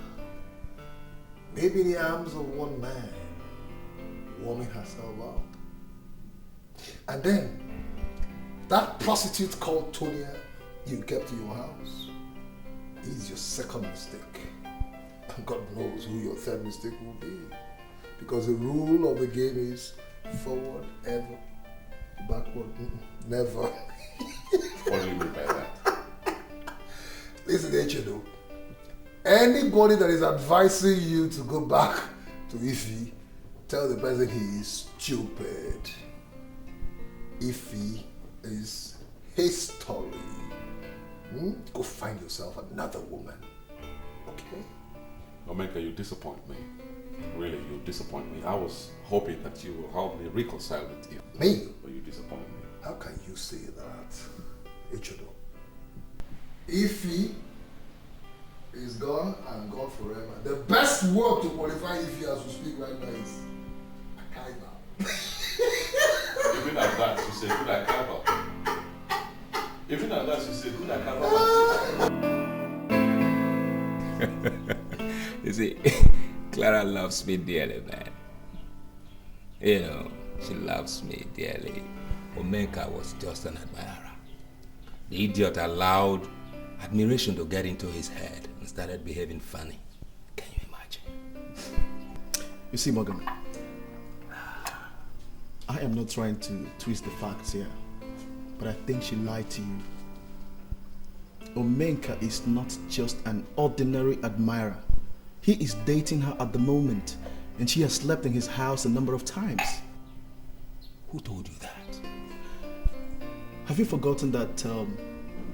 Maybe in the arms of one man, warming herself out. And then, that prostitute called Tonia you kept in your house is your second mistake. And God knows who your third mistake will be. Because the rule of the game is forward ever, backward never. What do you mean by that? Listen, Echido. Anybody that is advising you to go back to Ify, tell the person he is stupid. Ify is history. Go find yourself another woman. Okay? Omenka, you disappoint me. Really, you disappoint me. I was hoping that you will help me reconcile with you. Me? But you disappoint me. How can you say that, Echido? Ify is gone and gone forever. The best word to qualify Ify as we speak right now is Akaiba. Even at that, you say good Akaiba. Even at that, you say good Akaiba. You see, Clara loves me dearly, man. You know, she loves me dearly. Omenka was just an admirer. The idiot allowed admiration to get into his head and started behaving funny. Can you imagine? You see, Morgan, I am not trying to twist the facts here, but I think she lied to you. Omenka is not just an ordinary admirer. He is dating her at the moment, and she has slept in his house a number of times. Who told you that? Have you forgotten that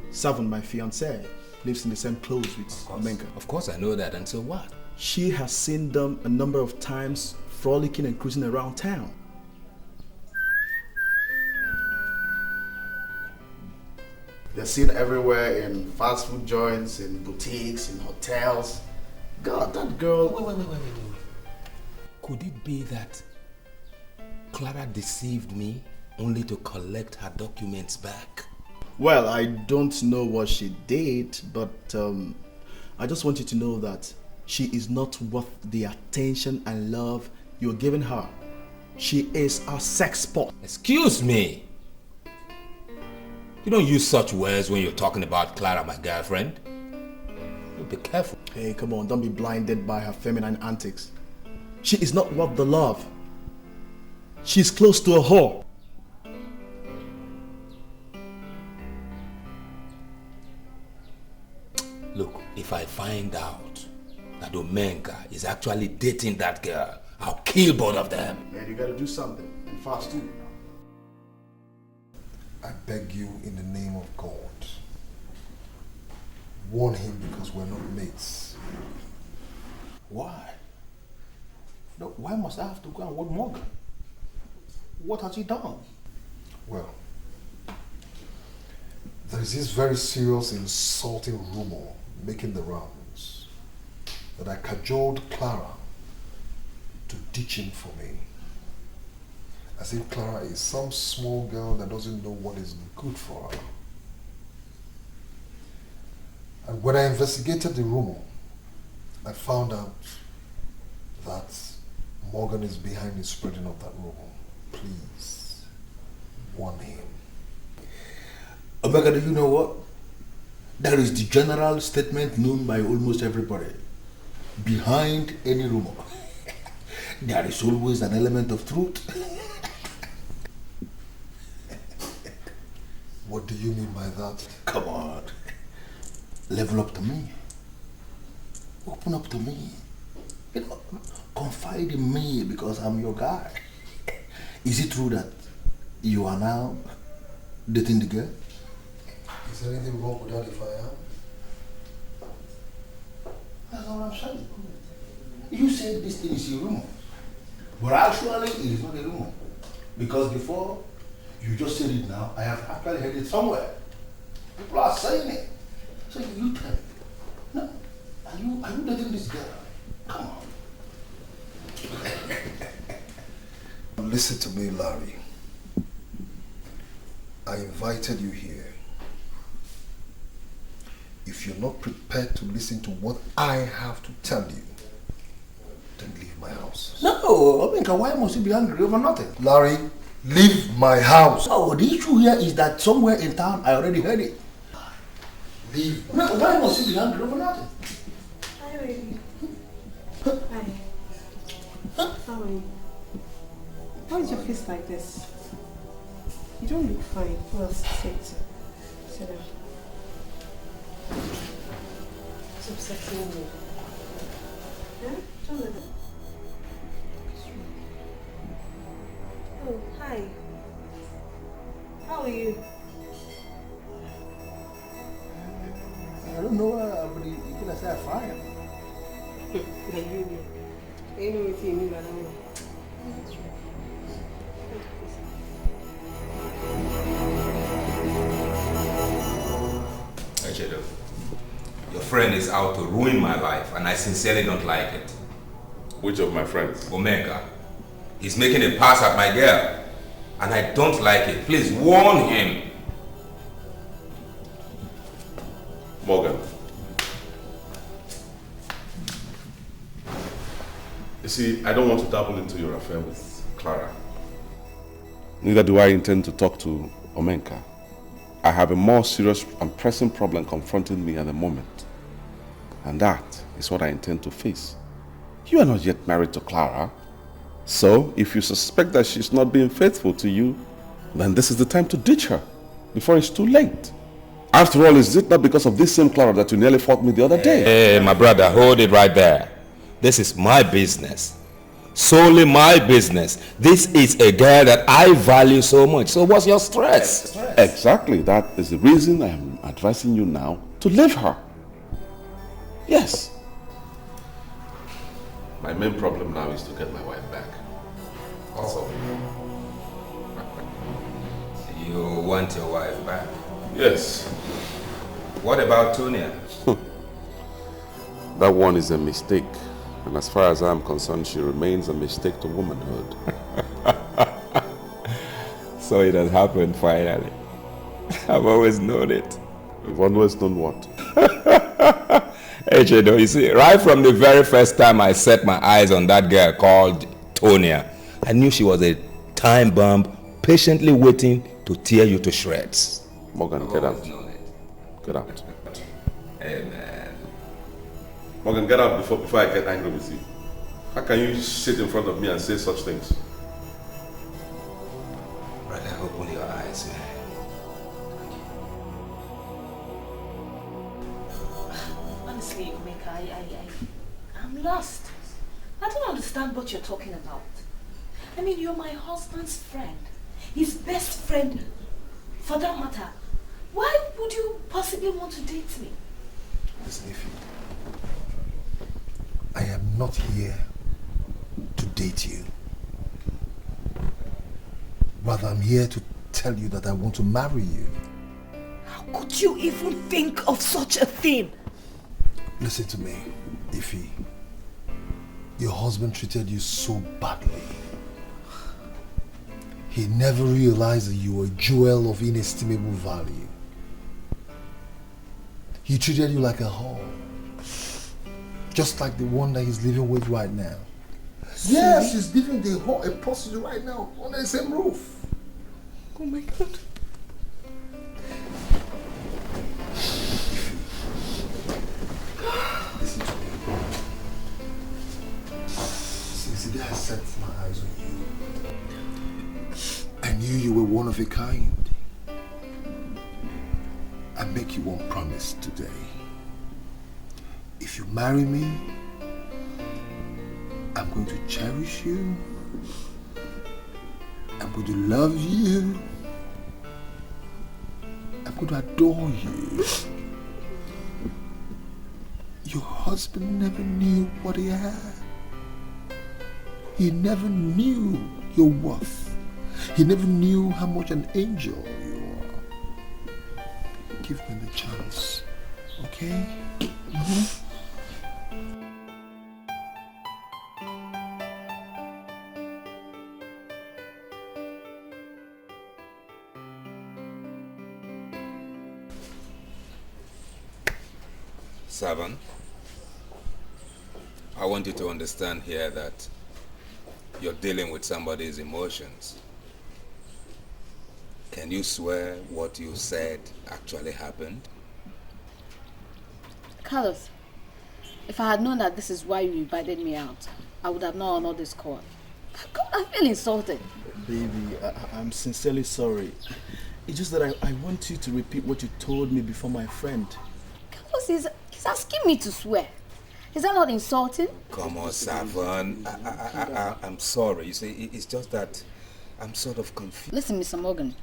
Savon, my fiancée, lives in the same clothes with Omenka? Of course I know that, and so what? She has seen them a number of times frolicking and cruising around town. They're seen everywhere in fast food joints, in boutiques, in hotels. God, that girl... Wait. Could it be that Clara deceived me only to collect her documents back? Well, I don't know what she did, but I just want you to know that she is not worth the attention and love you're giving her. She is a sex pot. Excuse me. You don't use such words when you're talking about Clara, my girlfriend. You be careful. Hey, come on, don't be blinded by her feminine antics. She is not worth the love. She's close to a whore. Look, if I find out that Omenka is actually dating that girl, I'll kill both of them. Man, you gotta do something, and fast too. I beg you in the name of God, warn him because we're not mates. Why? No, why must I have to go and warn Morgan? What has he done? Well, there is this very serious insulting rumor making the rounds that I cajoled Clara to ditch him for me. As if Clara is some small girl that doesn't know what is good for her. And when I investigated the rumor, I found out that Morgan is behind the spreading of that rumor. Please, warn him. Omega, do you know what? That is the general statement known by almost everybody. Behind any rumor, there is always an element of truth. What do you mean by that? Come on. Level up to me. Open up to me. You know, confide in me because I'm your guy. Is it true that you are now dating the girl? Is there anything wrong with that if I am? That's all I'm saying. You said this thing is a rumor. But actually, it is not a rumor. Because before you just said it now, I have actually heard it somewhere. People are saying it. So you tell me. No, are you dating this girl? Come on. Listen to me, Larry. I invited you here. If you're not prepared to listen to what I have to tell you, then leave my house. No, Omenka, why must you be angry over nothing? Larry, leave my house. Oh, the issue here is that somewhere in town I already heard it. Leave. No, why must you be angry over nothing? Hi, baby. Hi. How are you? Why is your face like this? You don't look fine. Well, sit down. It's upsetting me. Yeah? Don't let that. Oh, hi. How are you? I don't know, but you can say I'm fine. You know what you mean by that. Echedo, your friend is out to ruin my life and I sincerely don't like it. Which of my friends? Omega. He's making a pass at my girl and I don't like it. Please warn him. Morgan. You see, I don't want to dabble into your affair with Clara. Neither do I intend to talk to Omenka. I have a more serious and pressing problem confronting me at the moment. And that is what I intend to face. You are not yet married to Clara. So, if you suspect that she's not being faithful to you, then this is the time to ditch her before it's too late. After all, is it not because of this same Clara that you nearly fought me the other day? Hey, my brother, hold it right there. This is my business. Solely my business. This is a girl that I value so much. So what's your stress? Exactly. That is the reason I am advising you now to leave her. Yes. My main problem now is to get my wife back. Also. You want your wife back? Yes. What about Tonya? That one is a mistake. And as far as I'm concerned, she remains a mistake to womanhood. So it has happened finally. I've always known it. You've always known what? Hey, Chedo, you see, right from the very first time I set my eyes on that girl called Tonya, I knew she was a time bomb patiently waiting to tear you to shreds. Morgan, get out. Get out. Hey, man. Morgan, get out before I get angry with you. How can you sit in front of me and say such things? Brother, open your eyes, man. Honestly, Omeka, I'm lost. I don't understand what you're talking about. I mean, you're my husband's friend. His best friend, for that matter. Why would you possibly want to date me? Listen, Ify, I am not here to date you. Rather, I'm here to tell you that I want to marry you. How could you even think of such a thing? Listen to me, Ify. Your husband treated you so badly. He never realized that you were a jewel of inestimable value. He treated you like a whore. Just like the one that he's living with right now. Yes, he's living the whore, a prostitute right now, under the same roof. Oh my God. Listen to me. Since the day I set my eyes on you, I knew you were one of a kind. I make you one promise today. If you marry me, I'm going to cherish you. I'm going to love you. I'm going to adore you. Your husband never knew what he had. He never knew your worth. He never knew how much an angel you are. Give me the chance, okay? Mm-hmm. Seven, I want you to understand here that you're dealing with somebody's emotions. Can you swear what you said actually happened? Carlos, if I had known that this is why you invited me out, I would have not honored this call. God, I feel insulted. Baby, I'm sincerely sorry. It's just that I want you to repeat what you told me before my friend. Carlos, he's asking me to swear. Is that not insulting? Come on, Savon. I'm sorry. You see, it's just that I'm sort of confused. Listen, Mr. Morgan,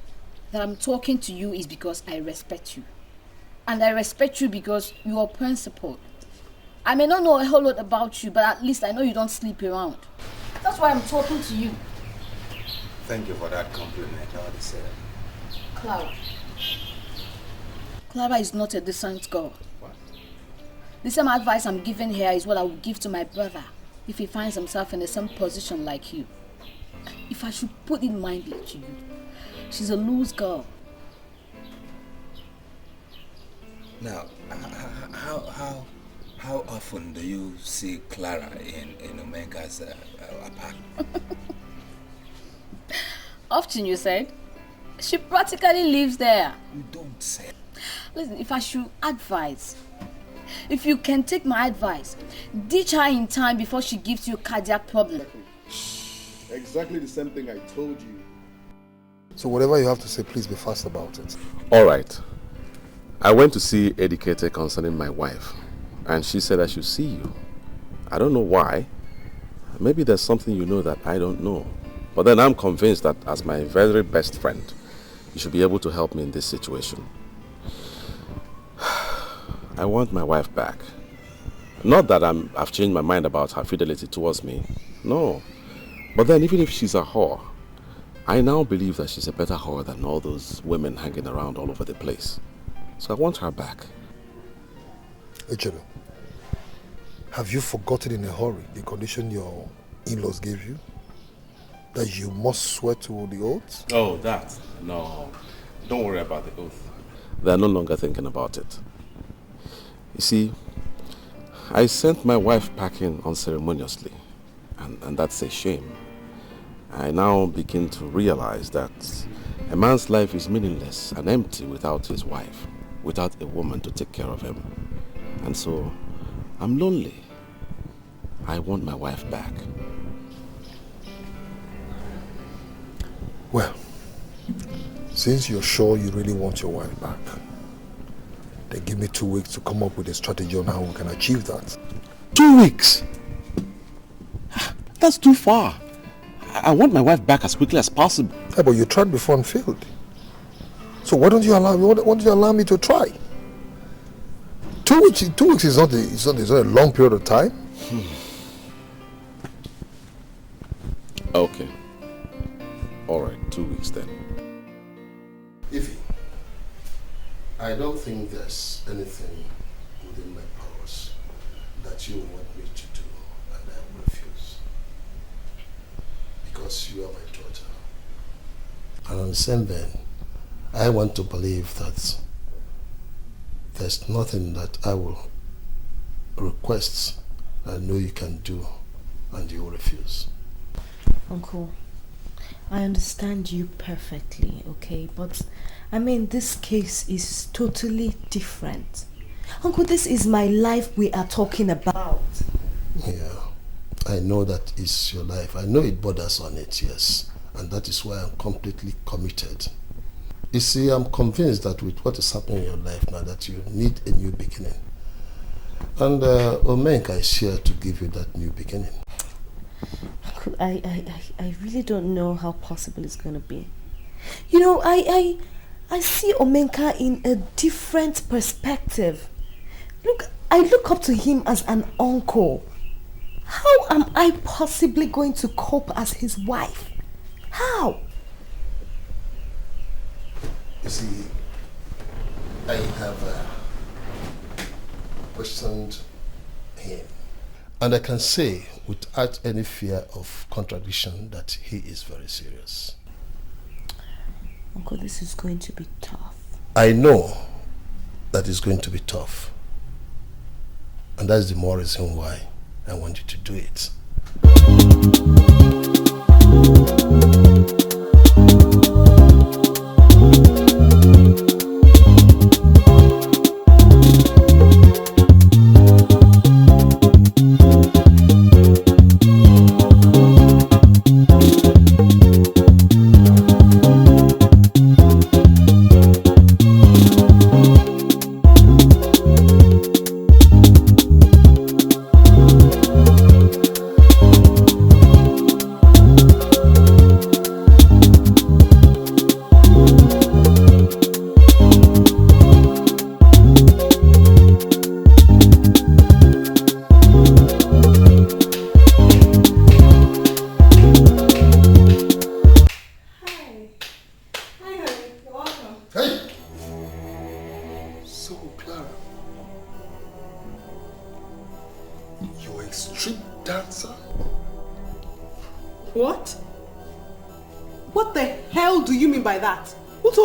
that I'm talking to you is because I respect you. And I respect you because you are principled. I may not know a whole lot about you, but at least I know you don't sleep around. That's why I'm talking to you. Thank you for that compliment, Odyssey. Clara. Clara is not a decent girl. What? The same advice I'm giving here is what I would give to my brother if he finds himself in the same position like you. If I should put it mildly to you, she's a loose girl. Now, how often do you see Clara in Omega's apartment? Often, you said? She practically lives there. You don't say. Listen, if I should advise, if you can take my advice, ditch her in time before she gives you a cardiac problem. Exactly the same thing I told you. So whatever you have to say, please be fast about it. All right. I went to see Educator concerning my wife, and she said I should see you. I don't know why. Maybe there's something you know that I don't know. But then I'm convinced that as my very best friend, you should be able to help me in this situation. I want my wife back. Not that I've changed my mind about her fidelity towards me. No. But then even if she's a whore, I now believe that she's a better whore than all those women hanging around all over the place. So I want her back. Echedo, have you forgotten in a hurry the condition your in-laws gave you? That you must swear to the oath? Oh, that? No. Don't worry about the oath. They are no longer thinking about it. You see, I sent my wife packing unceremoniously, and that's a shame. I now begin to realize that a man's life is meaningless and empty without his wife, without a woman to take care of him. And so, I'm lonely. I want my wife back. Well, since you're sure you really want your wife back, then give me 2 weeks to come up with a strategy on how we can achieve that. 2 weeks? That's too far. I want my wife back as quickly as possible. Yeah, but you tried before and failed. So why don't you allow me to try? 2 weeks. 2 weeks is not a long period of time. Okay. All right, 2 weeks then. Ify, I don't think there's anything within my powers that you want me to do and I will refuse. Because you are my daughter. And on the same vein, I want to believe that there's nothing that I will request I know you can do and you will refuse. Uncle, I understand you perfectly, okay? But, I mean, this case is totally different. Uncle, this is my life we are talking about. Yeah, I know that is your life. I know it borders on it, yes. And that is why I'm completely committed. You see, I'm convinced that with what is happening in your life now, that you need a new beginning. And Omenka is here to give you that new beginning. I really don't know how possible it's going to be. You know, I see Omenka in a different perspective. Look, I look up to him as an uncle. How am I possibly going to cope as his wife? How? You see, I have questioned him. And I can say, without any fear of contradiction, that he is very serious. Uncle, this is going to be tough. I know that it's going to be tough. And that's the more reason why I want you to do it.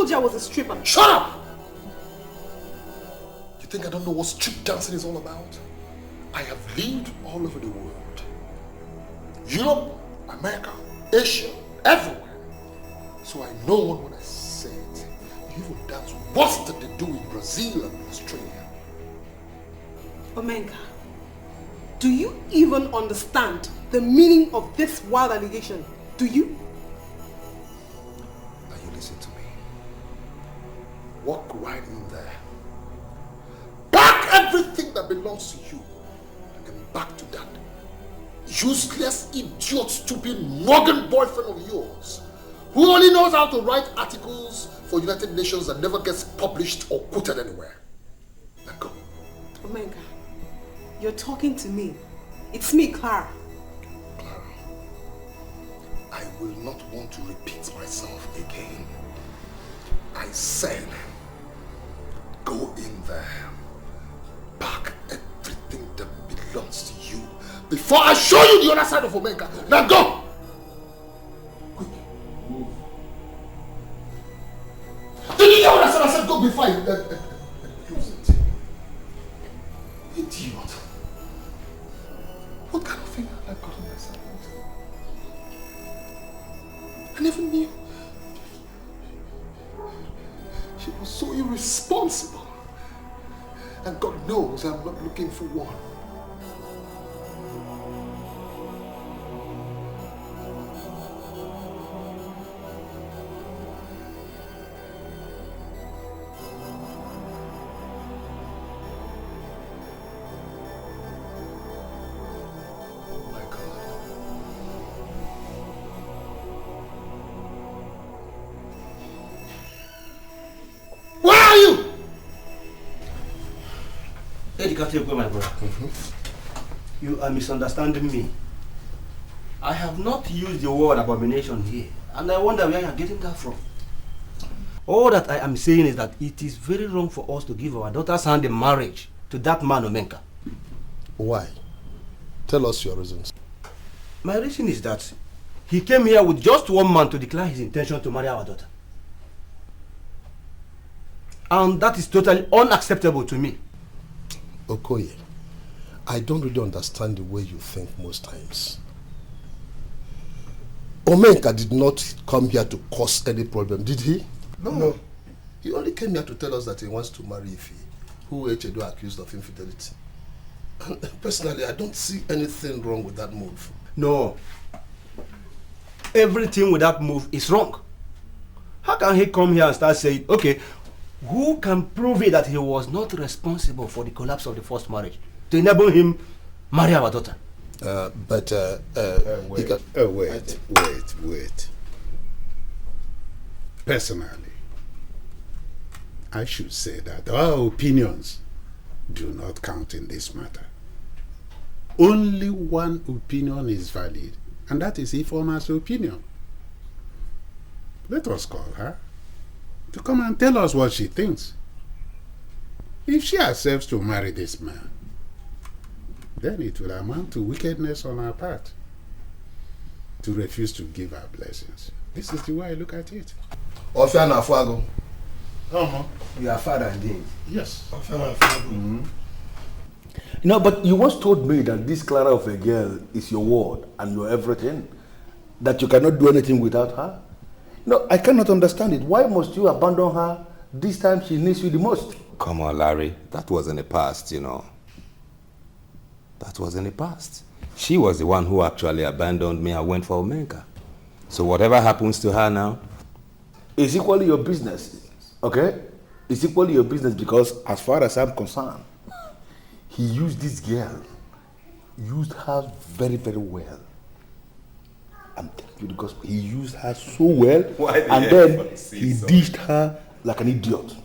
I was a stripper. Shut up! You think I don't know what strip dancing is all about? I have lived all over the world. Europe, America, Asia, everywhere. So I know when I say it. You even dance worse than they do in Brazil and Australia. Omenka, do you even understand the meaning of this wild allegation? Do you? Walk right in there. Pack everything that belongs to you and then back to that useless, idiot, stupid, Morgan boyfriend of yours who only knows how to write articles for United Nations that never gets published or quoted anywhere. Now go. Omenka, you're talking to me. It's me, Clara. Clara, I will not want to repeat myself again. I said, go in there, pack everything that belongs to you before I show you the other side of Omenka. Now go! Quick, move. talk before I close it. Idiot. What kind of thing have I gotten myself into? I never knew. She was so irresponsible. And God knows I'm not looking for one. My brother. You are misunderstanding me. I have not used the word abomination here, and I wonder where you are getting that from. All that I am saying is that it is very wrong for us to give our daughter's hand in marriage to that man Omenka. Why? Tell us your reasons. My reason is that he came here with just one man to declare his intention to marry our daughter. And that is totally unacceptable to me. Okoye, I don't really understand the way you think most times. Omenka did not come here to cause any problem, did he? No. He only came here to tell us that he wants to marry Ife, who Echedo accused of infidelity. And personally, I don't see anything wrong with that move. No. Everything with that move is wrong. How can he come here and start saying, okay, who can prove it that he was not responsible for the collapse of the first marriage to enable him marry our daughter? Wait. Personally, I should say that our opinions do not count in this matter. Only one opinion is valid, and that is Ifeoma's opinion. Let us call her to come and tell us what she thinks. If she accepts to marry this man, then it will amount to wickedness on our part to refuse to give our blessings. This is the way I look at it. Ofiana Fuago. You are father indeed. Yes. Ofiana Fuago. You know, but you once told me that this Clara of a girl is your ward and your everything, that you cannot do anything without her. No, I cannot understand it. Why must you abandon her this time she needs you the most? Come on, Larry. That was in the past, you know. That was in the past. She was the one who actually abandoned me and went for Omenka. So whatever happens to her now, it's equally your business, okay? It's equally your business because as far as I'm concerned, he used this girl, used her very, very well. I'm telling you because he used her so well, and then he dished her like an idiot.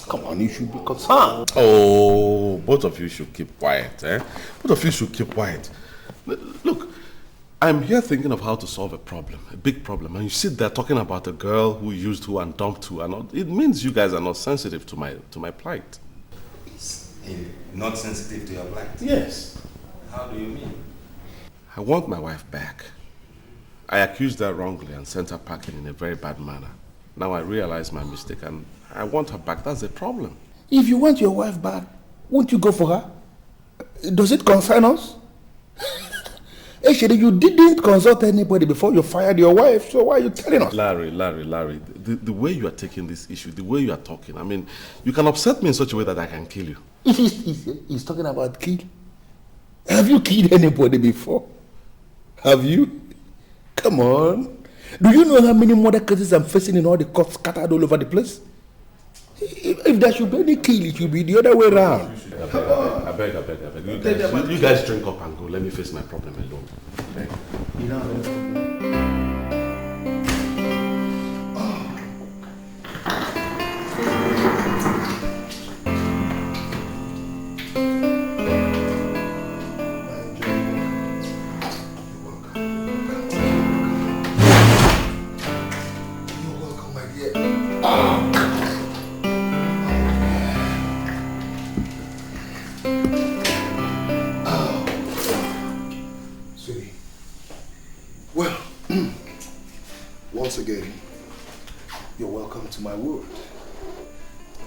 Come on, you should be concerned. Oh, both of you should keep quiet, eh? Both of you should keep quiet. Look, I'm here thinking of how to solve a problem, a big problem, and you sit there talking about a girl who used who and dumped who, and all. It means you guys are not sensitive to my plight. Not sensitive to your plight? Yes. How do you mean? I want my wife back. I accused her wrongly and sent her packing in a very bad manner. Now I realize my mistake and I want her back. That's the problem. If you want your wife back, won't you go for her? Does it concern us? Actually, you didn't consult anybody before you fired your wife, so why are you telling us? Larry, the way you are taking this issue, the way you are talking, I mean, you can upset me in such a way that I can kill you. He's talking about kill. Have you killed anybody before? Have you? Come on. Do you know how many murder cases I'm facing in all the courts scattered all over the place? If there should be any kill, it should be the other way around. I beg. You guys drink up and go. Let me face my problem alone. You know,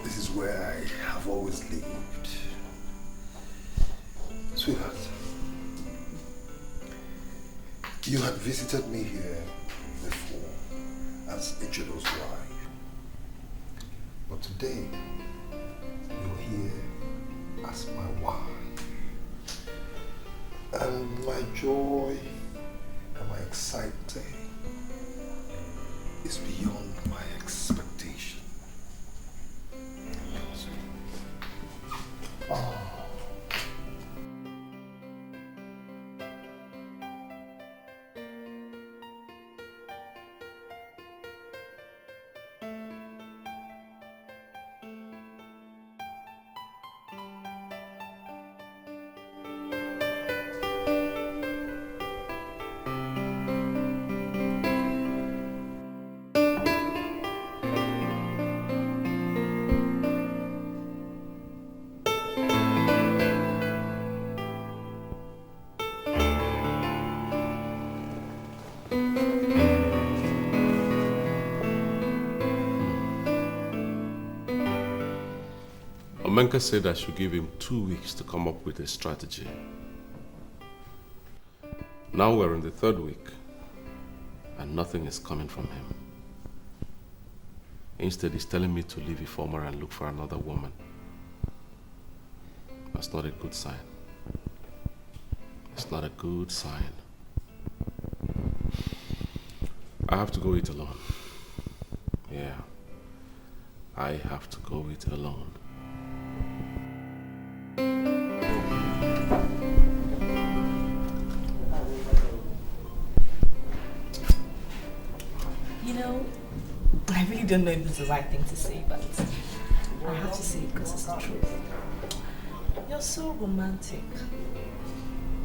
This is where I have always lived. Sweetheart, you had visited me here before as Ichido's wife. But today, you're here as my wife. And my joy and my excitement is beyond my expectation. Oh. Omenka said I should give him 2 weeks to come up with a strategy. Now we're in the 3rd week, and nothing is coming from him. Instead, he's telling me to leave Ifeoma and look for another woman. That's not a good sign. It's not a good sign. I have to go it alone. Yeah. I have to go it alone. You know, I really don't know if it's the right thing to say, but I have to say it because it's the truth. You're so romantic.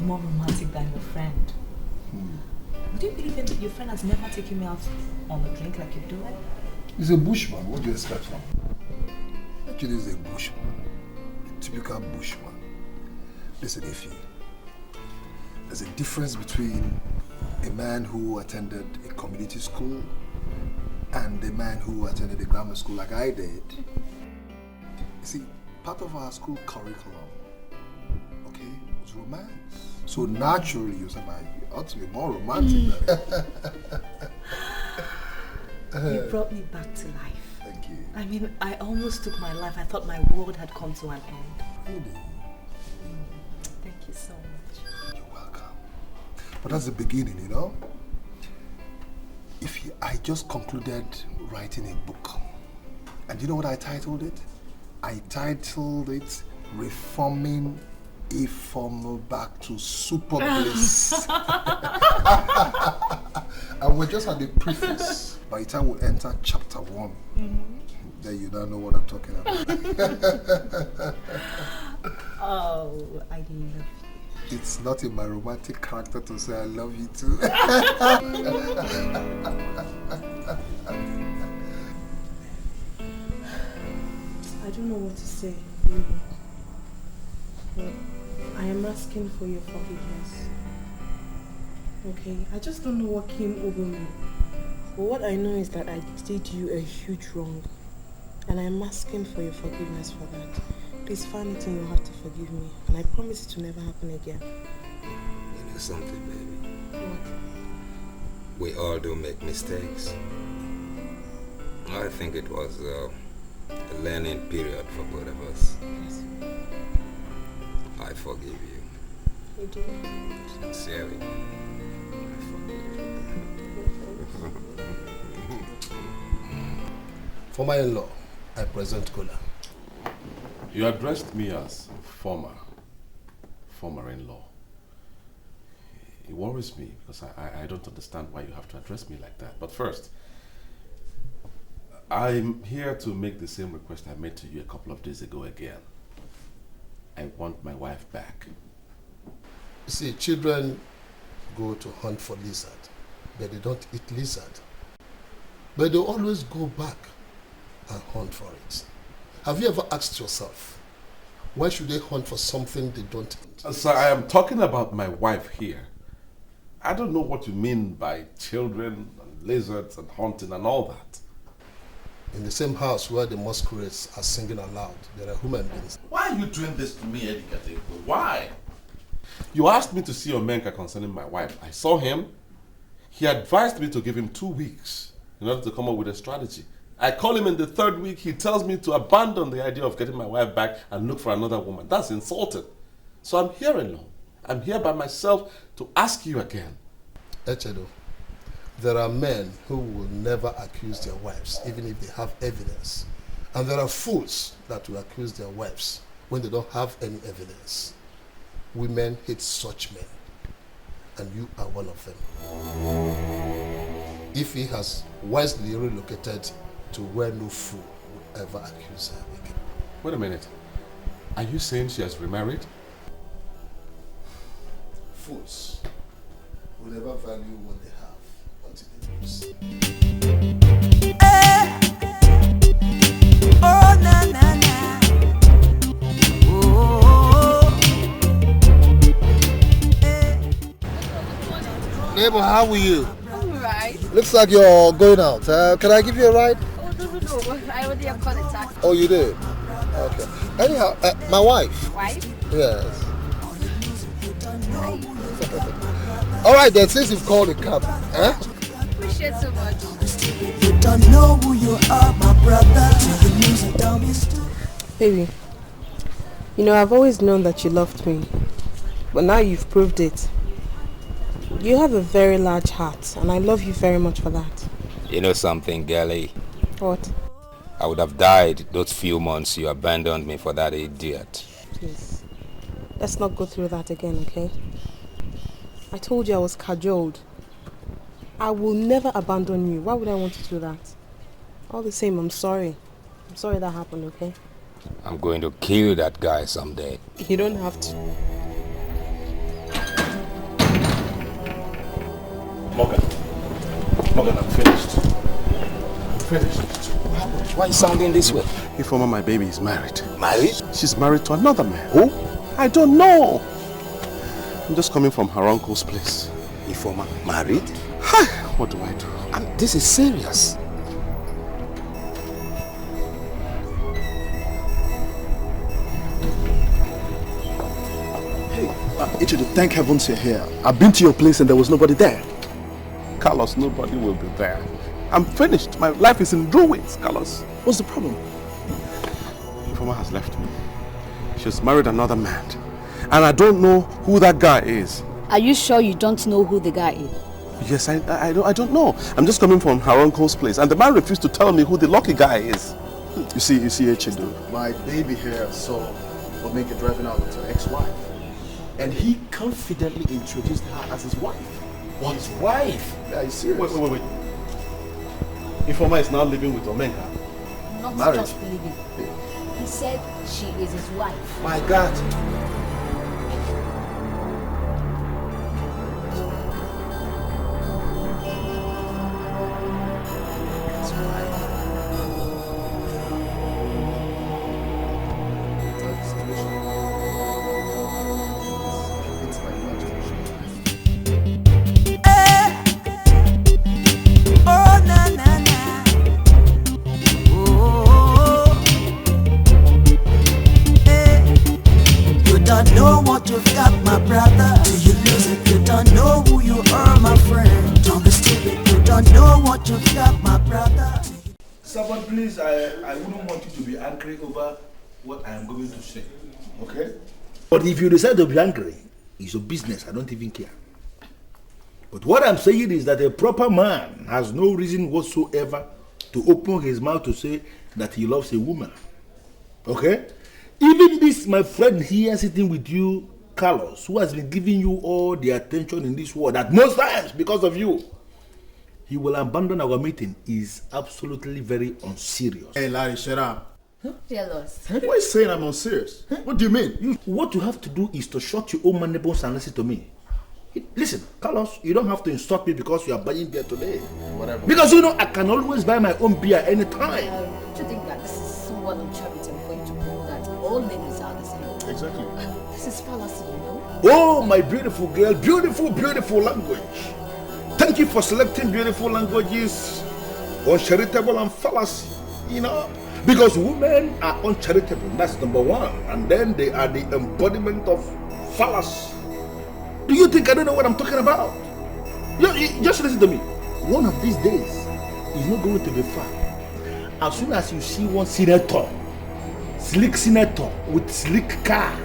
More romantic than your friend. Would you believe that your friend has never taken me out on a drink like you do? He's a bushman. What do you expect from him? Actually, he's a bushman. A typical bushman. Listen, Ify. There's a difference between a man who attended a community school and a man who attended a grammar school like I did. You see, part of our school curriculum, okay, was romance. So naturally, you said, you ought to be more romantic than You brought me back to life. Thank you. I mean, I almost took my life. I thought my world had come to an end. Really? Thank you so much. You're welcome. But that's the beginning, you know? I just concluded writing a book. And you know what I titled it? I titled it Reforming Ifeoma Back to Super Bliss. And we're just at the preface. By the time we enter chapter 1, then you don't know what I'm talking about. Oh, I love you. It's not in my romantic character to say I love you too. I don't know what to say, really. But I am asking for your forgiveness. Okay? I just don't know what came over me. But what I know is that I did you a huge wrong. And I'm asking for your forgiveness for that. Please find it in your heart to forgive me. And I promise it to never happen again. You know something, baby? What? We all do make mistakes. I think it was a learning period for both of us. Yes. I forgive you. You do? Sincerely. I forgive you. For my in-law, I present Kola. You addressed me as former in-law. It worries me because I don't understand why you have to address me like that. But first, I'm here to make the same request I made to you a couple of days ago again. I want my wife back. You see, children go to hunt for lizard, but they don't eat lizard. But they always go back and hunt for it. Have you ever asked yourself, why should they hunt for something they don't eat? Sir, I am talking about my wife here. I don't know what you mean by children and lizards and hunting and all that. In the same house where the masquerades are singing aloud, there are human beings. Why are you doing this to me, Eddie Kateko? Why? You asked me to see Omenka concerning my wife. I saw him. He advised me to give him 2 weeks in order to come up with a strategy. I call him in the 3rd week. He tells me to abandon the idea of getting my wife back and look for another woman. That's insulting. So I'm here alone. I'm here by myself to ask you again. Echedo, there are men who will never accuse their wives, even if they have evidence. And there are fools that will accuse their wives when they don't have any evidence. Women hate such men, and you are one of them. If he has wisely relocated to where no fool would ever accuse her again. Wait a minute. Are you saying she has remarried? Fools will never value what they have until they lose. Oh, na na na. Oh. Neighbor, how are you? I'm right. Looks like you're going out. Can I give you a ride? Oh, no. I already have called a taxi. Oh, you did? Okay. Anyhow, my wife. Wife? Yes. All right then, since you've called a cab, Appreciate so much. You don't know who you are, my brother. The music down is Baby, you know, I've always known that you loved me, but now you've proved it. You have a very large heart, and I love you very much for that. You know something, girlie? What? I would have died those few months you abandoned me for that idiot. Please, let's not go through that again, okay? I told you I was cajoled. I will never abandon you. Why would I want to do that? All the same, I'm sorry. I'm sorry that happened, okay? I'm going to kill that guy someday. You don't have to. Morgan, I'm finished. I'm finished. Why are you sounding this way? Ifoma, my baby is married. Married? She's married to another man. Who? I don't know. I'm just coming from her uncle's place. Ifoma, married? What do I do? This is serious. Ichido, thank heavens you're here. I've been to your place and there was nobody there. Carlos, nobody will be there. I'm finished. My life is in ruins, Carlos. What's the problem? Ifoma has left me. She's married another man. And I don't know who that guy is. Are you sure you don't know who the guy is? Yes, I don't know. I'm just coming from her uncle's place. And the man refused to tell me who the lucky guy is. You see, Ichido, my baby here saw Omega driving out with her ex-wife. And he confidently introduced her as his wife. What? His wife? Yeah, he's serious. Wait. Ifoma is now living with Omenka. Not Married. just living. He said she is his wife. My God. Someone, please, I wouldn't want you to be angry over what I am going to say, okay? But if you decide to be angry, it's your business. I don't even care. But what I'm saying is that a proper man has no reason whatsoever to open his mouth to say that he loves a woman, okay? Even this, my friend here sitting with you, Carlos, who has been giving you all the attention in this world at most times because of you, he will abandon our meeting is absolutely very unserious. Hey, Larry, shut up. Jealous. What are you saying I'm unserious? What do you mean? What you have to do is to shut your own mandibles and listen to me. Listen, Carlos, you don't have to insult me because you are buying beer today. Whatever. Because you know I can always buy my own beer anytime. Do you think that this is somewhat uncharitable for you to know that all ladies are the same? Exactly. This is fallacy, you know? Oh, my beautiful girl, beautiful, beautiful language. Thank you for selecting beautiful languages, uncharitable and fallacy. You know? Because women are uncharitable, that's number one. And then they are the embodiment of fallacy. Do you think I don't know what I'm talking about? You just listen to me. One of these days is not going to be far. As soon as you see one senator, slick senator with slick car,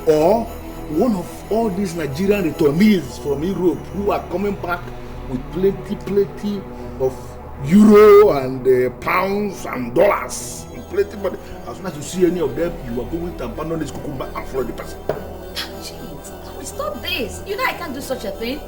or one of all these Nigerian returnees from Europe who are coming back with plenty of euro and pounds and dollars, plenty money. As soon as you see any of them, you are going to abandon this cucumber and follow the person. Jeez, stop this. You know I can't do such a thing.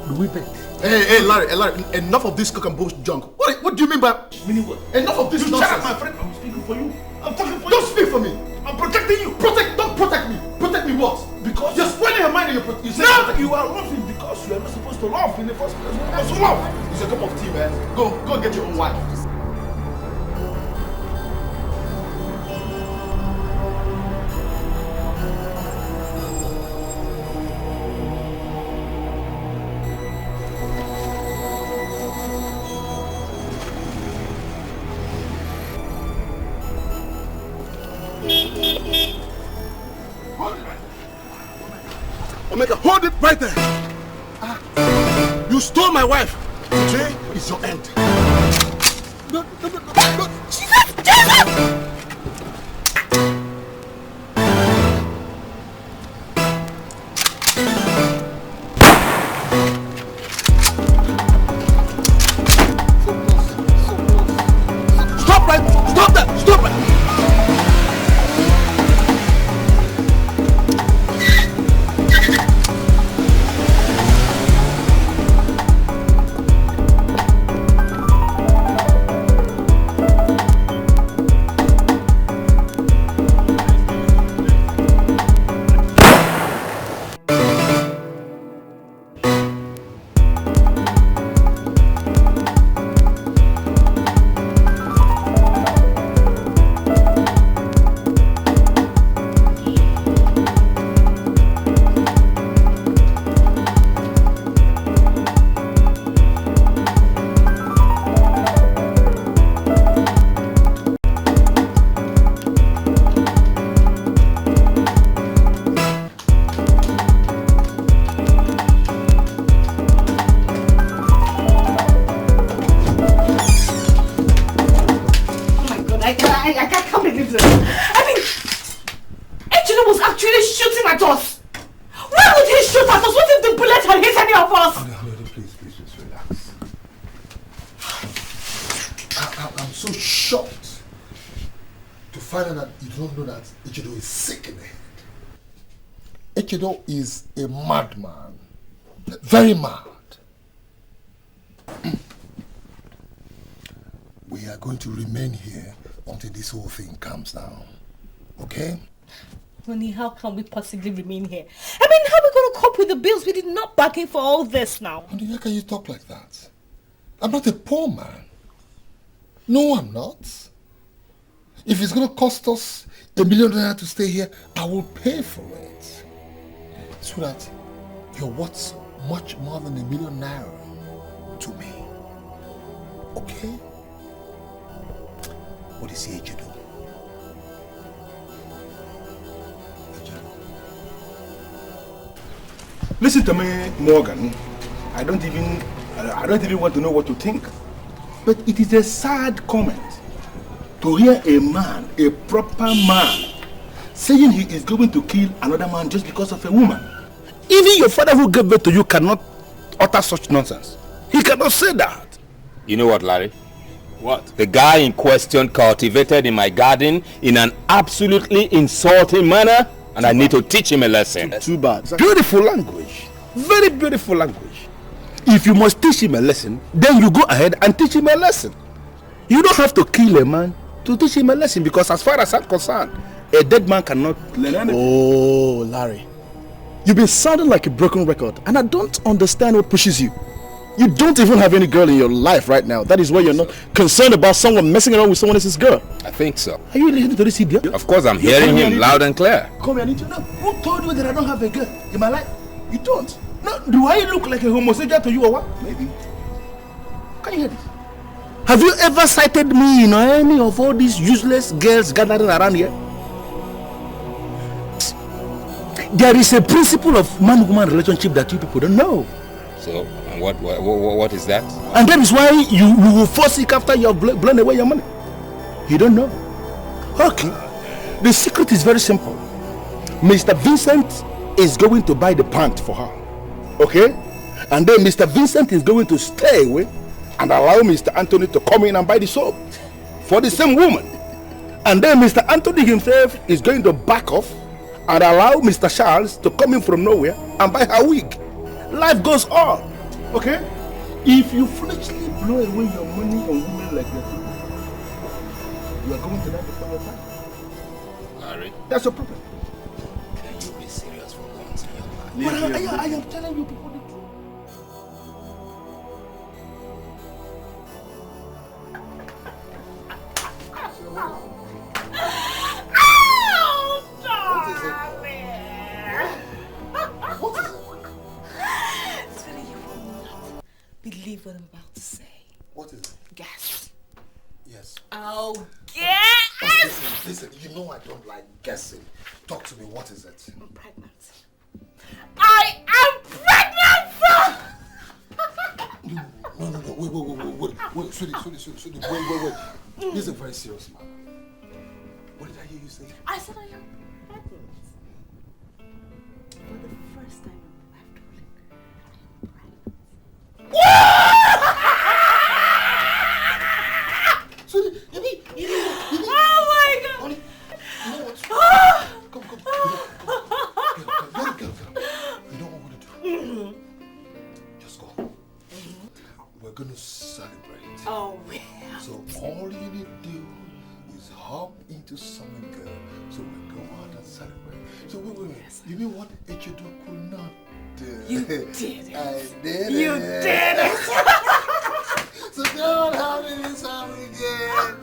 Do we bet? Hey, Larry, enough of this cock and bull junk. What do you mean by meaning what? Enough of this nonsense. Shut up, my friend. I'm speaking for you. I'm talking for Don't you. speak for me. I'm protecting you. Don't protect me. Protect me what? Because you're spoiling your mind and you say now you are laughing because you are not supposed to laugh in the first place. You're not supposed to laugh. It's a cup of tea, man. Go and get your own wife. Omega, hold it right there. You stole my wife. Today is your end. No. Jesus! Stop that! Stop it! Echido is a madman, very mad. We are going to remain here until this whole thing calms down, okay? Honey, how can we possibly remain here? I mean, how are we going to cope with the bills? We did not bargain for all this now. Honey, how can you talk like that? I'm not a poor man. No, I'm not. If it's going to cost us $1 million to stay here, I will pay for it. So that you're worth much more than $1 million to me. Okay? What is he to do? Listen to me, Morgan. I don't even want to know what you think. But it is a sad comment to hear a man, a proper man, saying he is going to kill another man just because of a woman. Even your father who gave birth to you cannot utter such nonsense. He cannot say that. You know what, Larry? What? The guy in question cultivated in my garden in an absolutely insulting manner, and I need to teach him a lesson. Too bad. Beautiful language. Very beautiful language. If you must teach him a lesson, then you go ahead and teach him a lesson. You don't have to kill a man to teach him a lesson, because as far as I'm concerned, a dead man cannot learn anything. Oh, Larry. You've been sounding like a broken record, and I don't understand what pushes you. You don't even have any girl in your life right now. That is why you're not concerned about someone messing around with someone else's girl. I think so. Are you listening to this idiot? Of course, I'm hearing him loud and clear. Come here, I need to know. Who told you that I don't have a girl in my life? You don't. No, do I look like a homosexual to you or what? Maybe. Can you hear this? Have you ever cited me in any of all these useless girls gathering around here? There is a principle of man-woman relationship that you people don't know. So, what is that? And that is why you will forsake after you have blown away your money. You don't know. Okay. The secret is very simple. Mr. Vincent is going to buy the pant for her. Okay? And then Mr. Vincent is going to stay away and allow Mr. Anthony to come in and buy the soap for the same woman. And then Mr. Anthony himself is going to back off and allow Mr. Charles to come in from nowhere and buy her wig. Life goes on. Okay? If you foolishly blow away your money on women like that, you are going to die before your time. Larry, that's your problem. Can you be serious for once in your life? But I am telling you people the truth. Believe what I'm about to say. What is it? Guess. Yes. Oh, guess! Listen, you know I don't like guessing. Talk to me, what is it? I'm pregnant. I am pregnant! No, wait, sweetie, wait. This is a very serious matter. What did I hear you say? I said I am pregnant. For the first time in my life, darling, I am pregnant. Sweetie, you mean? Oh my God! Honey, you know what? Come. Get up. You know what we're gonna do? Just go. We're gonna celebrate. Oh, yeah. So all you need to do is hop into something good. So we go out and celebrate. So wait. Yes. You mean what Echedo could not do? You did it. I did You it. did it. So don't have it this time again.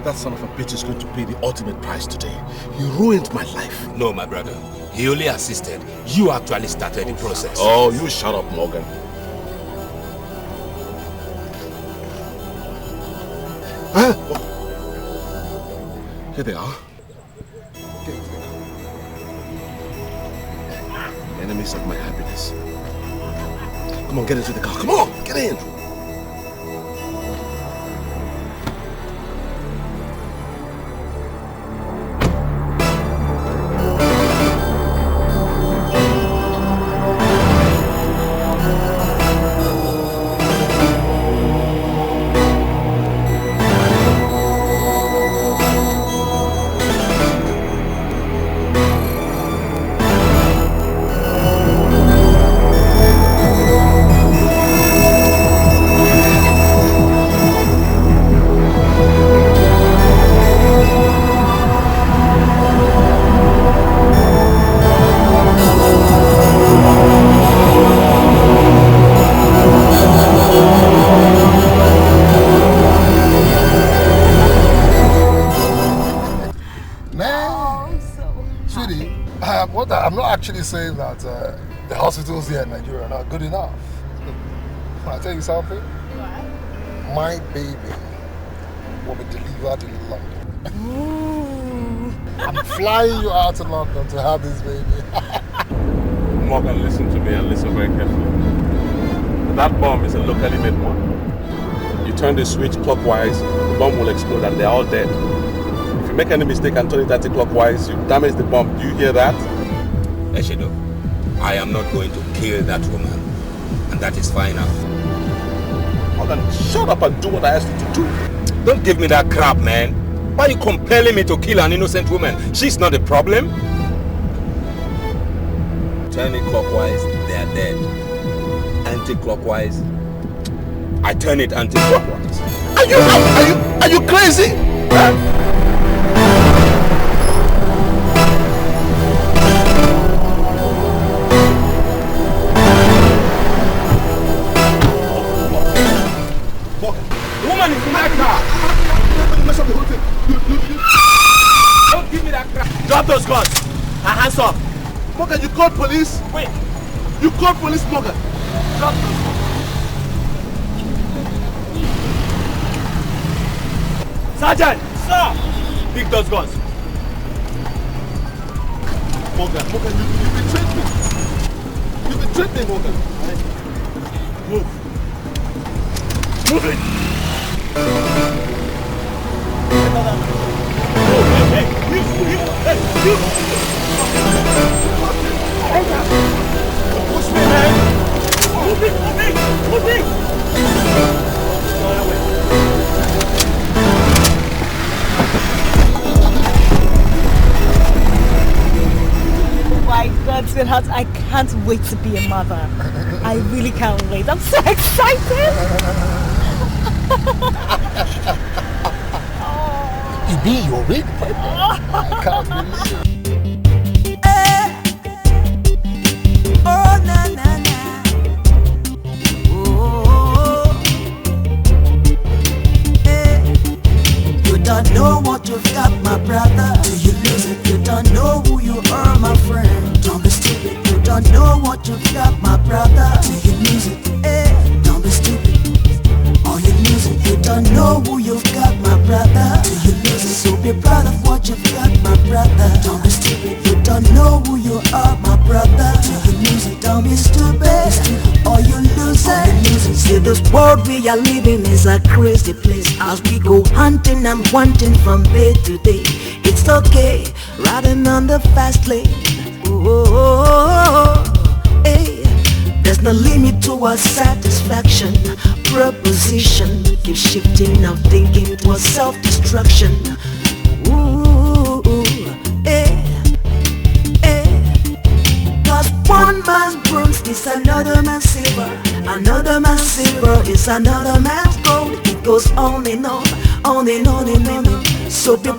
That son of a bitch is going to pay the ultimate price today. He ruined my life. No, my brother. He only assisted. You actually started the process. Oh, you shut up, Morgan. Huh? Here they are. Enemies of my happiness. Come on, get into the car. Come on, get in. I'm not actually saying that the hospitals here in Nigeria are not good enough. Can I tell you something? What? My baby will be delivered in London. I'm flying you out to London to have this baby. Morgan, listen to me and listen very carefully. That bomb is a locally made one. You turn the switch clockwise, the bomb will explode and they're all dead. If you make any mistake and turn it anti-clockwise, you damage the bomb. Do you hear that? Eshedo, I am not going to kill that woman. And that is final. Morgan, shut up and do what I asked you to do. Don't give me that crap, man. Why are you compelling me to kill an innocent woman? She's not the problem. Turn it clockwise, they are dead. Anti-clockwise, I turn it anti-clockwise. Are you crazy? Huh? Woman is in that car. Mess up the whole thing. Don't give me that crap. Drop those guns. Hands up. Morgan, you called police? Wait. You called police, Morgan. Drop those guns. Sergeant! Sir! Pick those guns. Morgan, you betrayed me. You betrayed me, Morgan. Move. Move it. Hey, you. Push me, man. Move it. Oh my God, sweetheart, I can't wait to be a mother. I really can't wait. I'm so excited. Ibi, you're really pregnant. I can't believe it. Oh, na na na. Oh, hey. You don't know what you've got, my brother. Do you lose it? You don't know who you are, my friend. Don't be stupid. You don't know what you've got, my brother. Do you lose it? Hey, don't be stupid. Or you lose it. You don't know who you've got, my brother. Do you lose it? So be proud of what you've got, my brother. Don't be stupid. You don't know who you are, my brother. Do you lose it? Don't be stupid. Or you lose it. See, this world we are living is a crazy place. As we go hunting and wanting from day to day. It's okay, riding on the fast lane. Oh, hey. There's no limit to our satisfaction. Proposition keep shifting our thinking towards self-destruction. Ooh, hey, hey. Cause one man's bronze is another man's silver. Another man's silver is another man's gold. It goes on and on, on and on and on. So be